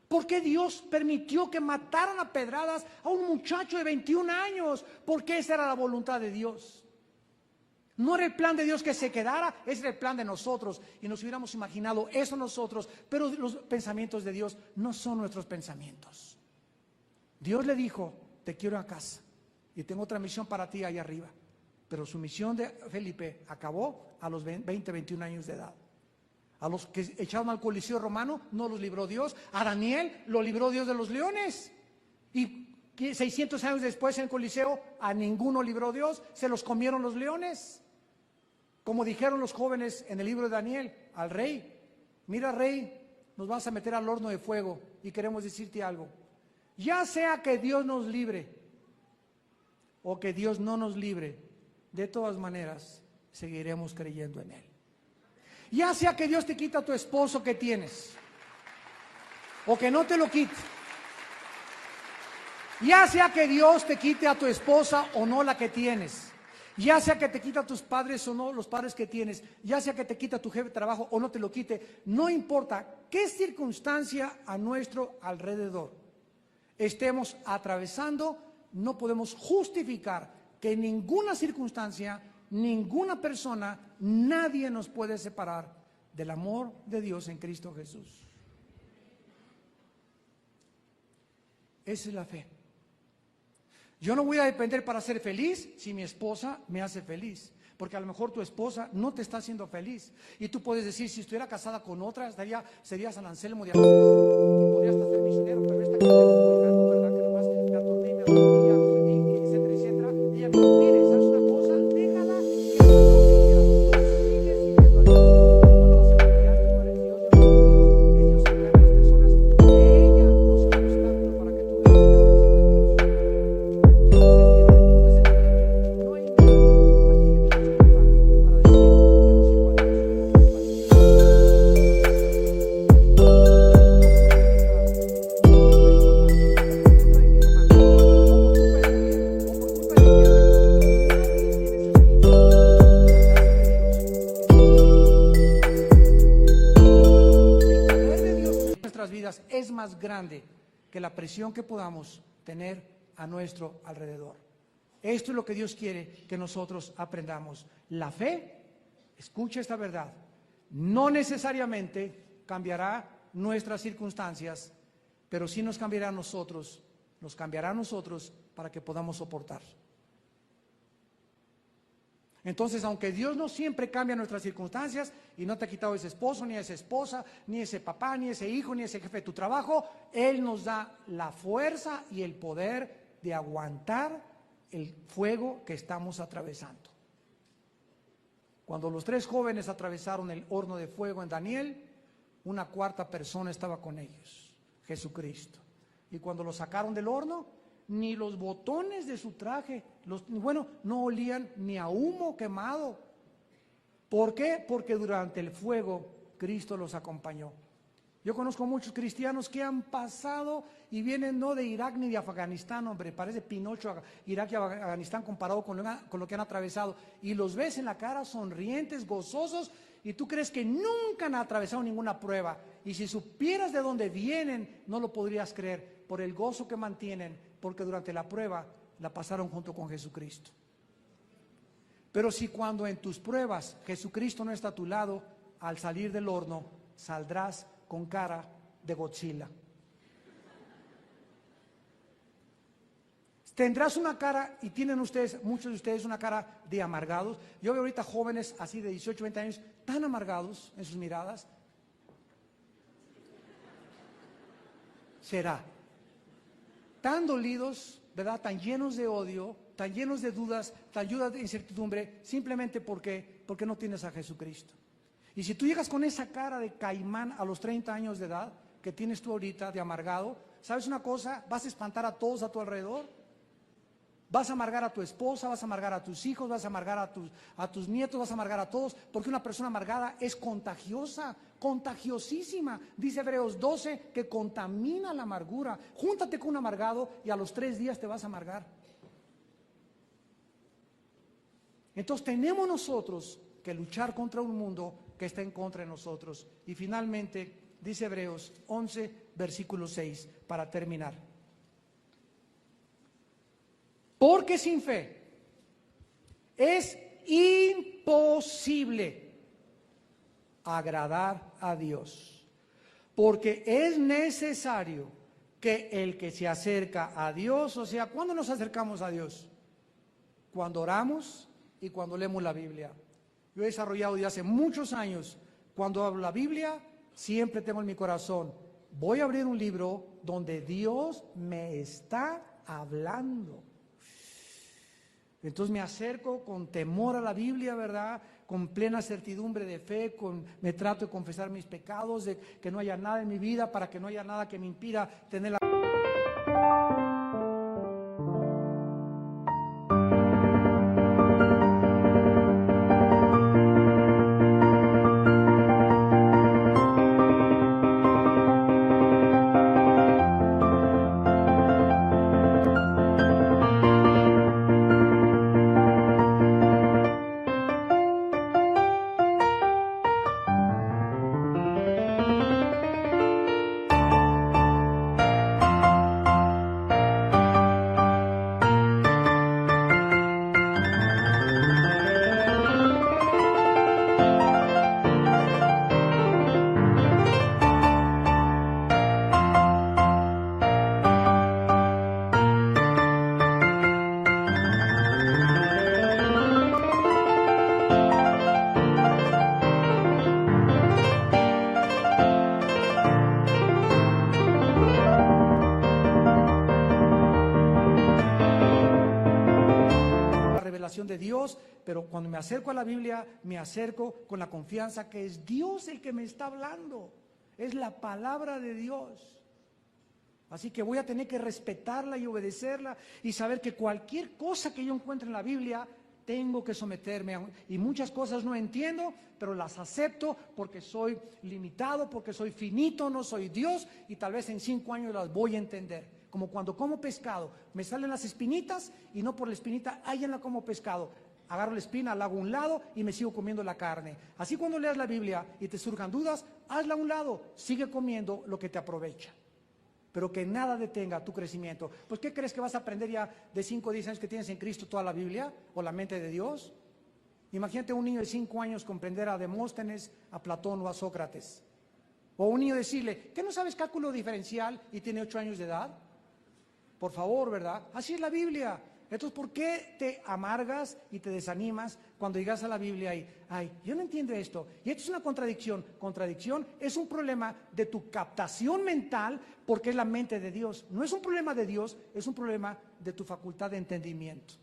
¿Por qué Dios permitió que mataran a pedradas a un muchacho de 21 años? Porque esa era la voluntad de Dios. No era el plan de Dios que se quedara, ese era el plan de nosotros. Y nos hubiéramos imaginado eso nosotros, pero los pensamientos de Dios no son nuestros pensamientos. Dios le dijo, te quiero a casa y tengo otra misión para ti allá arriba. Pero su misión de Felipe acabó a los 20, 21 años de edad. A los que echaron al Coliseo romano no los libró Dios. A Daniel lo libró Dios de los leones. Y 600 años después en el Coliseo a ninguno libró Dios, se los comieron los leones. Como dijeron los jóvenes en el libro de Daniel al rey: mira, rey, nos vas a meter al horno de fuego y queremos decirte algo. Ya sea que Dios nos libre o que Dios no nos libre, de todas maneras seguiremos creyendo en Él. Ya sea que Dios te quita a tu esposo que tienes o que no te lo quite. Ya sea que Dios te quite a tu esposa o no la que tienes. Ya sea que te quita a tus padres o no los padres que tienes. Ya sea que te quita a tu jefe de trabajo o no te lo quite. No importa qué circunstancia a nuestro alrededor estemos atravesando, no podemos justificar que en ninguna circunstancia, ninguna persona, nadie nos puede separar del amor de Dios en Cristo Jesús. Esa es la fe. Yo no voy a depender para ser feliz si mi esposa me hace feliz, porque a lo mejor tu esposa no te está haciendo feliz. Y tú puedes decir: si estuviera casada con otra, sería San Anselmo de Alcántara y podría hasta ser misionero, pero esta que tengo, ¿verdad? Que nomás me aturdía y me aturdía, y etcétera, etcétera. Ella me dijo: mire, ¿sabes una cosa? Déjala que haga lo que quiera. Tú sigues sirviendo a Dios. Tú no lo vas a cambiar, tú no eres Dios, yo no soy Dios. Es Dios el que cambia a las personas. Que ella no sea un obstáculo para que tú sigas creciendo en Dios. No hay nada a quien le puedas culpar para decir: yo no sirvo a Dios. Es más grande que la presión que podamos tener a nuestro alrededor. Esto es lo que Dios quiere que nosotros aprendamos. La fe, escucha esta verdad, no necesariamente cambiará nuestras circunstancias, pero sí nos cambiará a nosotros para que podamos soportar. Entonces, aunque Dios no siempre cambia nuestras circunstancias y no te ha quitado ese esposo, ni esa esposa, ni ese papá, ni ese hijo, ni ese jefe de tu trabajo, Él nos da la fuerza y el poder de aguantar el fuego que estamos atravesando. Cuando los 3 jóvenes atravesaron el horno de fuego en Daniel, una cuarta persona estaba con ellos, Jesucristo. Y cuando lo sacaron del horno, ni los botones de su traje, no olían ni a humo quemado. ¿Por qué? Porque durante el fuego Cristo los acompañó. Yo conozco muchos cristianos que han pasado y vienen no de Irak ni de Afganistán, hombre, parece Pinocho, Irak y Afganistán comparado con lo que han atravesado. Y los ves en la cara sonrientes, gozosos, y tú crees que nunca han atravesado ninguna prueba. Y si supieras de dónde vienen, no lo podrías creer por el gozo que mantienen, porque durante la prueba la pasaron junto con Jesucristo. Pero si cuando en tus pruebas Jesucristo no está a tu lado, al salir del horno saldrás con cara de Godzilla. Tendrás una cara, y tienen ustedes, muchos de ustedes, una cara de amargados. Yo veo ahorita jóvenes así de 18, 20 años tan amargados en sus miradas. Será tan dolidos, ¿verdad? Tan llenos de odio, tan llenos de dudas, tan llenos de incertidumbre, simplemente porque no tienes a Jesucristo. Y si tú llegas con esa cara de caimán a los 30 años de edad que tienes tú ahorita, de amargado, ¿sabes una cosa? Vas a espantar a todos a tu alrededor. Vas a amargar a tu esposa, vas a amargar a tus hijos, vas a amargar a tus nietos, vas a amargar a todos, porque una persona amargada es contagiosa, contagiosísima. Dice Hebreos 12 que contamina la amargura. Júntate con un amargado y a los 3 días te vas a amargar. Entonces tenemos nosotros que luchar contra un mundo que está en contra de nosotros. Y finalmente dice Hebreos 11, versículo 6, para terminar. Porque sin fe es imposible agradar a Dios, porque es necesario que el que se acerca a Dios, o sea, ¿cuándo nos acercamos a Dios? Cuando oramos y cuando leemos la Biblia. Yo he desarrollado desde hace muchos años Cuando hablo la Biblia, siempre tengo en mi corazón, voy a abrir un libro donde Dios me está hablando. Entonces me acerco con temor a la Biblia, ¿verdad? Con plena certidumbre de fe, me trato de confesar mis pecados, de que no haya nada en mi vida, para que no haya nada que me impida tener la... de Dios, pero cuando me acerco a la Biblia, me acerco con la confianza que es Dios el que me está hablando, es la palabra de Dios. Así que voy a tener que respetarla y obedecerla y saber que cualquier cosa que yo encuentre en la Biblia, tengo que someterme a, y muchas cosas no entiendo, pero las acepto porque soy limitado, porque soy finito, no soy Dios, y tal vez en 5 años las voy a entender. Como cuando como pescado, me salen las espinitas y no por la espinita, la como pescado. Agarro la espina, la hago a un lado y me sigo comiendo la carne. Así cuando leas la Biblia y te surjan dudas, hazla a un lado, sigue comiendo lo que te aprovecha. Pero que nada detenga tu crecimiento. Pues ¿qué crees que vas a aprender ya de 5 o 10 años que tienes en Cristo toda la Biblia o la mente de Dios? Imagínate un niño de 5 años comprender a Demóstenes, a Platón o a Sócrates. O un niño decirle, ¿qué no sabes cálculo diferencial y tiene 8 años de edad? Por favor, ¿verdad? Así es la Biblia. Entonces, ¿por qué te amargas y te desanimas cuando llegas a la Biblia y, ay, yo no entiendo esto? Y esto es una contradicción. Contradicción es un problema de tu captación mental porque es la mente de Dios. No es un problema de Dios, es un problema de tu facultad de entendimiento.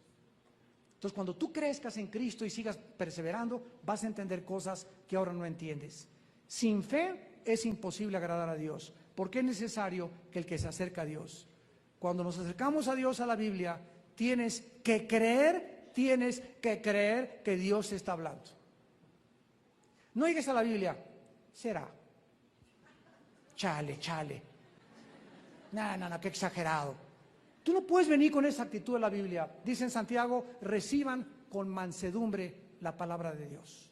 Entonces, cuando tú crezcas en Cristo y sigas perseverando, vas a entender cosas que ahora no entiendes. Sin fe es imposible agradar a Dios, porque es necesario que el que se acerca a Dios. Cuando nos acercamos a Dios, a la Biblia, tienes que creer que Dios te está hablando. No llegues a la Biblia, será. Chale. No, qué exagerado. Tú no puedes venir con esa actitud a la Biblia. Dice en Santiago, reciban con mansedumbre la palabra de Dios.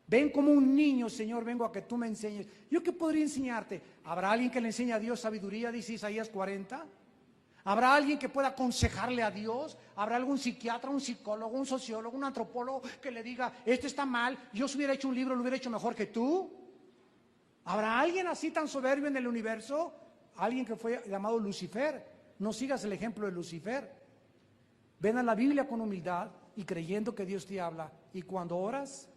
Ven como un niño, Señor, vengo a que tú me enseñes. ¿Yo qué podría enseñarte? ¿Habrá alguien que le enseñe a Dios sabiduría? Dice Isaías 40. ¿Habrá alguien que pueda aconsejarle a Dios? ¿Habrá algún psiquiatra, un psicólogo, un sociólogo, un antropólogo que le diga, esto está mal, yo si hubiera hecho un libro lo hubiera hecho mejor que tú? ¿Habrá alguien así tan soberbio en el universo? Alguien que fue llamado Lucifer. No sigas el ejemplo de Lucifer. Ven a la Biblia con humildad y creyendo que Dios te habla. Y cuando oras,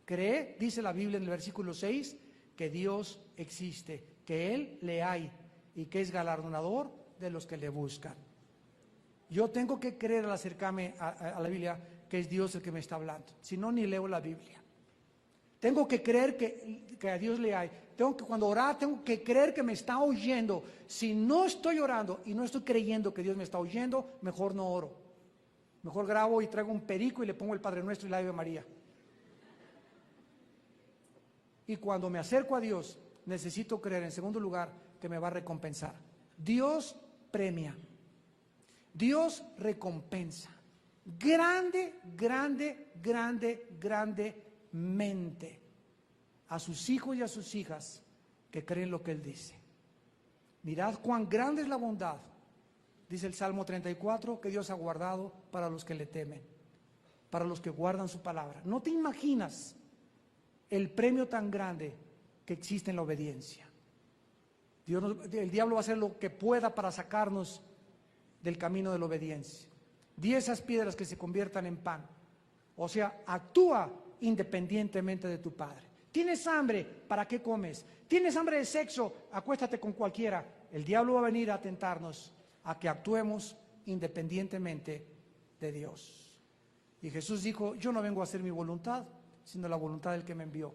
cree, dice la Biblia en el versículo 6, que Dios existe, que Él le hay y que es galardonador de los que le buscan. Yo tengo que creer al acercarme a la Biblia que es Dios el que me está hablando. Si no, ni leo la Biblia. Tengo que creer que a Dios le hay. Cuando orar, tengo que creer que me está oyendo. Si no estoy orando y no estoy creyendo que Dios me está oyendo, mejor no oro. Mejor grabo y traigo un perico y le pongo el Padre Nuestro y la Ave María. Y cuando me acerco a Dios, necesito creer, en segundo lugar, que me va a recompensar. Dios premia. Dios recompensa. Grandemente a sus hijos y a sus hijas que creen lo que Él dice. Mirad cuán grande es la bondad, dice el Salmo 34, que Dios ha guardado para los que le temen, para los que guardan su palabra. No te imaginas el premio tan grande que existe en la obediencia. El diablo va a hacer lo que pueda para sacarnos del camino de la obediencia. Di esas piedras que se conviertan en pan. O sea, actúa independientemente de tu padre. ¿Tienes hambre? ¿Para qué comes? ¿Tienes hambre de sexo? Acuéstate con cualquiera. El diablo va a venir a tentarnos a que actuemos independientemente de Dios. Y Jesús dijo, yo no vengo a hacer mi voluntad, sino la voluntad del que me envió.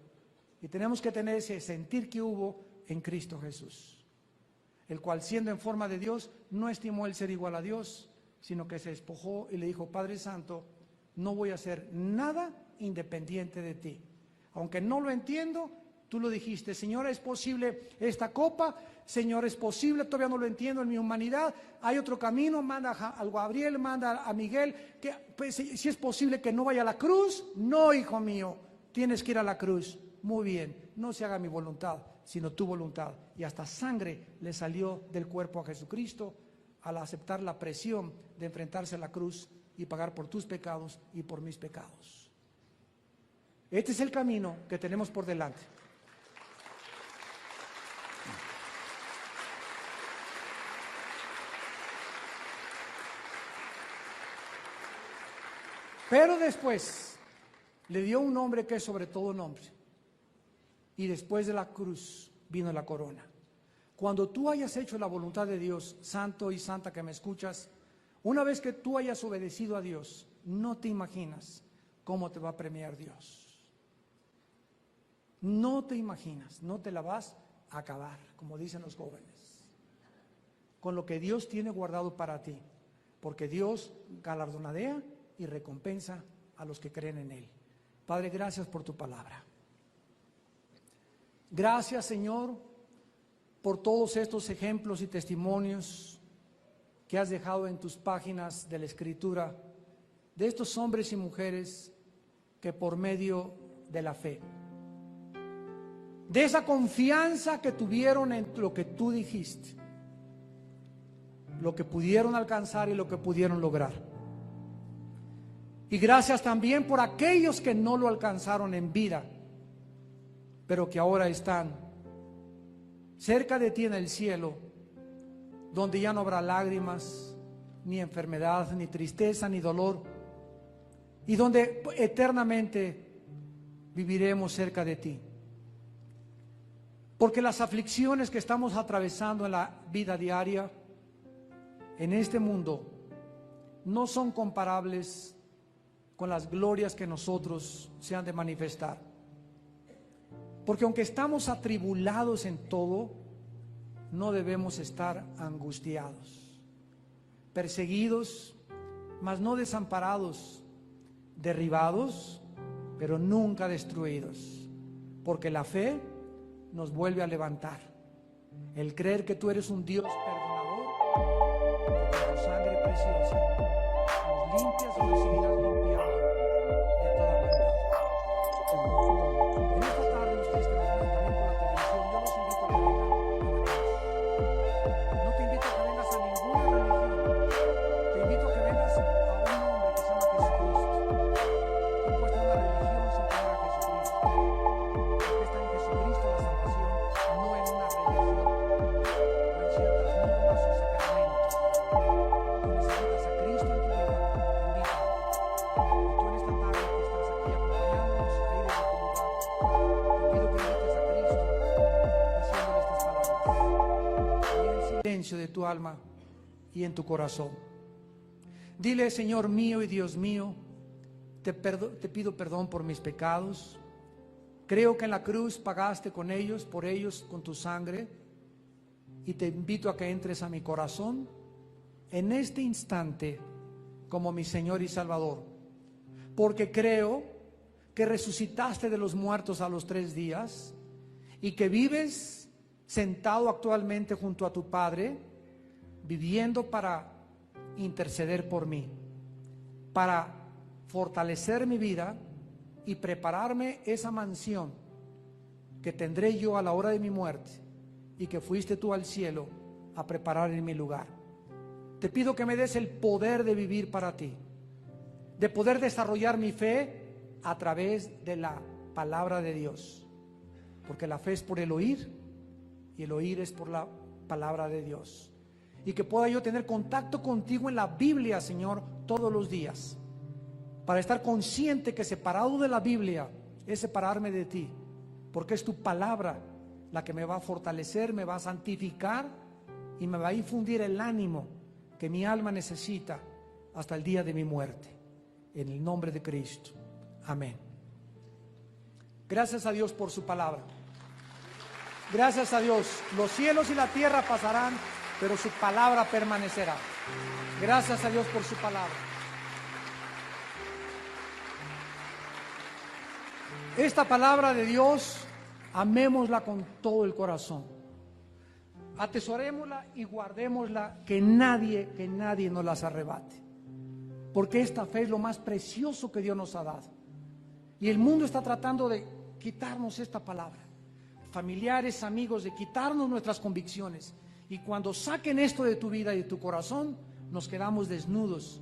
Y tenemos que tener ese sentir que hubo en Cristo Jesús, el cual siendo en forma de Dios, no estimó el ser igual a Dios, sino que se despojó y le dijo, Padre Santo, no voy a hacer nada independiente de ti. Aunque no lo entiendo, tú lo dijiste, Señor, ¿es posible esta copa? Señor, ¿es posible? Todavía no lo entiendo en mi humanidad. Hay otro camino, manda al Gabriel, manda a Miguel, que pues, si es posible que no vaya a la cruz. No, hijo mío, tienes que ir a la cruz. Muy bien, no se haga mi voluntad, sino tu voluntad. Y hasta sangre le salió del cuerpo a Jesucristo al aceptar la presión de enfrentarse a la cruz y pagar por tus pecados y por mis pecados. Este es el camino que tenemos por delante. Pero después le dio un nombre que es sobre todo nombre. Y después de la cruz vino la corona. Cuando tú hayas hecho la voluntad de Dios, santo y santa que me escuchas, una vez que tú hayas obedecido a Dios, no te imaginas cómo te va a premiar Dios. No te imaginas, no te la vas a acabar, como dicen los jóvenes, con lo que Dios tiene guardado para ti, porque Dios galardonadea y recompensa a los que creen en Él. Padre, gracias por tu palabra. Gracias, Señor, por todos estos ejemplos y testimonios que has dejado en tus páginas de la Escritura, de estos hombres y mujeres que por medio de la fe, de esa confianza que tuvieron en lo que tú dijiste, lo que pudieron alcanzar y lo que pudieron lograr. Y gracias también por aquellos que no lo alcanzaron en vida, pero que ahora están cerca de ti en el cielo, donde ya no habrá lágrimas, ni enfermedad, ni tristeza, ni dolor, y donde eternamente viviremos cerca de ti. Porque las aflicciones que estamos atravesando en la vida diaria, en este mundo, no son comparables con las glorias que nosotros se han de manifestar. Porque aunque estamos atribulados en todo, no debemos estar angustiados, perseguidos, mas no desamparados, derribados, pero nunca destruidos. Porque la fe nos vuelve a levantar. El creer que tú eres un Dios perdonador, con tu sangre preciosa, nos limpias y nos seguirás limpiando de toda maldad. En esta tarde, ustedes que nos ven también por la televisión, yo los invito a que vengan a la cruz. No te invito a que vengas a ninguna religión. Te invito a que vengas a un hombre que se llama Jesucristo. No puedes tener una religión sin tener a Jesucristo. Porque está en Jesucristo la salvación, no en una religión, o en ciertas normas o sacramentos. Tú necesitas a Cristo en tu vida, invita. Y tú en esta tarde que estás aquí acompañándonos ahí desde tu lugar, te pido que invites a Cristo diciéndole estas palabras. Y en el silencio de tu alma y en tu corazón, dile: Señor mío y Dios mío, te pido perdón por mis pecados. Creo que en la cruz pagaste con ellos, por ellos, con tu sangre, y te invito a que entres a mi corazón en este instante como mi Señor y Salvador, porque creo que resucitaste de los muertos a los 3 días y que vives sentado actualmente junto a tu Padre, viviendo para interceder por mí, para fortalecer mi vida y prepararme esa mansión que tendré yo a la hora de mi muerte y que fuiste tú al cielo a preparar en mi lugar. Te pido que me des el poder de vivir para ti, de poder desarrollar mi fe a través de la palabra de Dios, porque la fe es por el oír y el oír es por la palabra de Dios. Y que pueda yo tener contacto contigo en la Biblia, Señor, todos los días, para estar consciente que separado de la Biblia es separarme de ti, porque es tu palabra la que me va a fortalecer, me va a santificar y me va a infundir el ánimo que mi alma necesita hasta el día de mi muerte. En el nombre de Cristo. Amén. Gracias a Dios por su palabra. Gracias a Dios. Los cielos y la tierra pasarán, pero su palabra permanecerá. Gracias a Dios por su palabra. Esta palabra de Dios, amémosla con todo el corazón. Atesorémosla y guardémosla, que nadie nos las arrebate. Porque esta fe es lo más precioso que Dios nos ha dado. Y el mundo está tratando de quitarnos esta palabra. Familiares, amigos, de quitarnos nuestras convicciones. Y cuando saquen esto de tu vida y de tu corazón, nos quedamos desnudos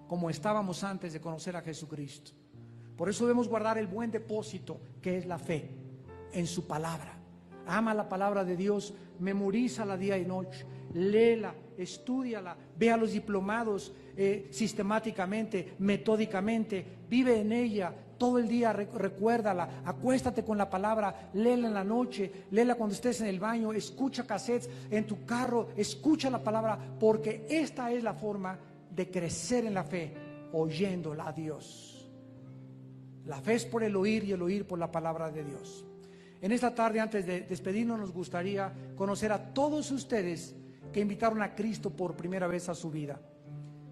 como estábamos antes de conocer a Jesucristo. Por eso debemos guardar el buen depósito que es la fe en su palabra. Ama la palabra de Dios, memorízala día y noche, léela, estúdiala, ve a los diplomados sistemáticamente, metódicamente, vive en ella. Todo el día recuérdala, acuéstate con la palabra, léela en la noche, léela cuando estés en el baño, escucha cassettes en tu carro, escucha la palabra, porque esta es la forma de crecer en la fe, oyéndola a Dios. La fe es por el oír y el oír por la palabra de Dios. En esta tarde, antes de despedirnos, nos gustaría conocer a todos ustedes que invitaron a Cristo por primera vez a su vida.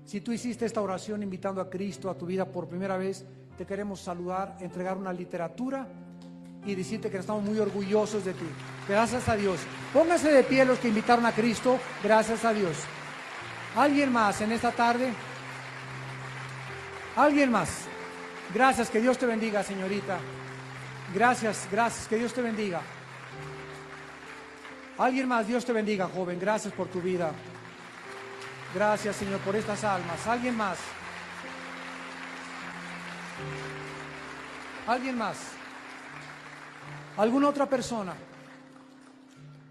Si tú hiciste esta oración invitando a Cristo a tu vida por primera vez, te queremos saludar, entregar una literatura y decirte que estamos muy orgullosos de ti. Gracias a Dios. Pónganse de pie los que invitaron a Cristo. Gracias a Dios. ¿Alguien más en esta tarde? ¿Alguien más? Gracias, que Dios te bendiga, señorita. Gracias, que Dios te bendiga. Alguien más, Dios te bendiga, joven. Gracias por tu vida. Gracias, Señor, por estas almas. Alguien más. ¿Alguien más? ¿Alguna otra persona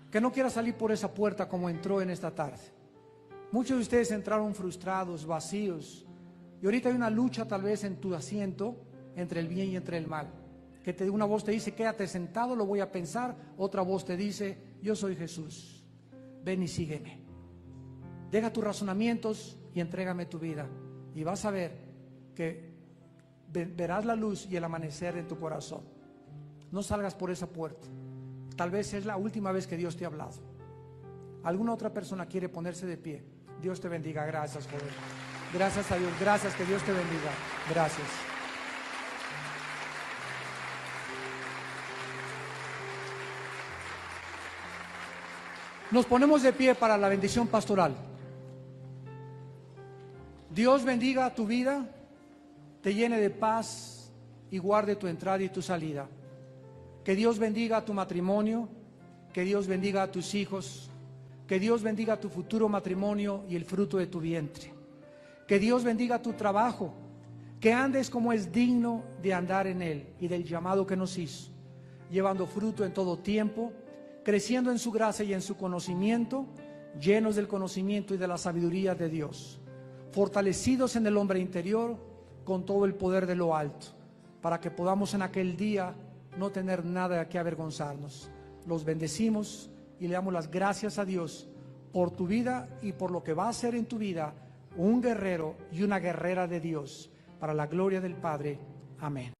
que no quiera salir por esa puerta como entró en esta tarde? Muchos de ustedes entraron frustrados, vacíos, y ahorita hay una lucha tal vez en tu asiento entre el bien y entre el mal. Que una voz te dice, quédate sentado, lo voy a pensar. Otra voz te dice, yo soy Jesús, ven y sígueme. Deja tus razonamientos y entrégame tu vida, y vas a ver que verás la luz y el amanecer en tu corazón. No salgas por esa puerta. Tal vez es la última vez que Dios te ha hablado. ¿Alguna otra persona quiere ponerse de pie? Dios te bendiga. Gracias, joven. Gracias a Dios. Gracias, que Dios te bendiga. Gracias. Nos ponemos de pie para la bendición pastoral. Dios bendiga tu vida, te llene de paz y guarde tu entrada y tu salida. Que Dios bendiga tu matrimonio, que Dios bendiga a tus hijos, que Dios bendiga tu futuro matrimonio y el fruto de tu vientre. Que Dios bendiga tu trabajo, que andes como es digno de andar en él y del llamado que nos hizo, llevando fruto en todo tiempo, creciendo en su gracia y en su conocimiento, llenos del conocimiento y de la sabiduría de Dios, fortalecidos en el hombre interior con todo el poder de lo alto, para que podamos en aquel día no tener nada de qué avergonzarnos. Los bendecimos y le damos las gracias a Dios por tu vida y por lo que va a hacer en tu vida un guerrero y una guerrera de Dios, para la gloria del Padre. Amén.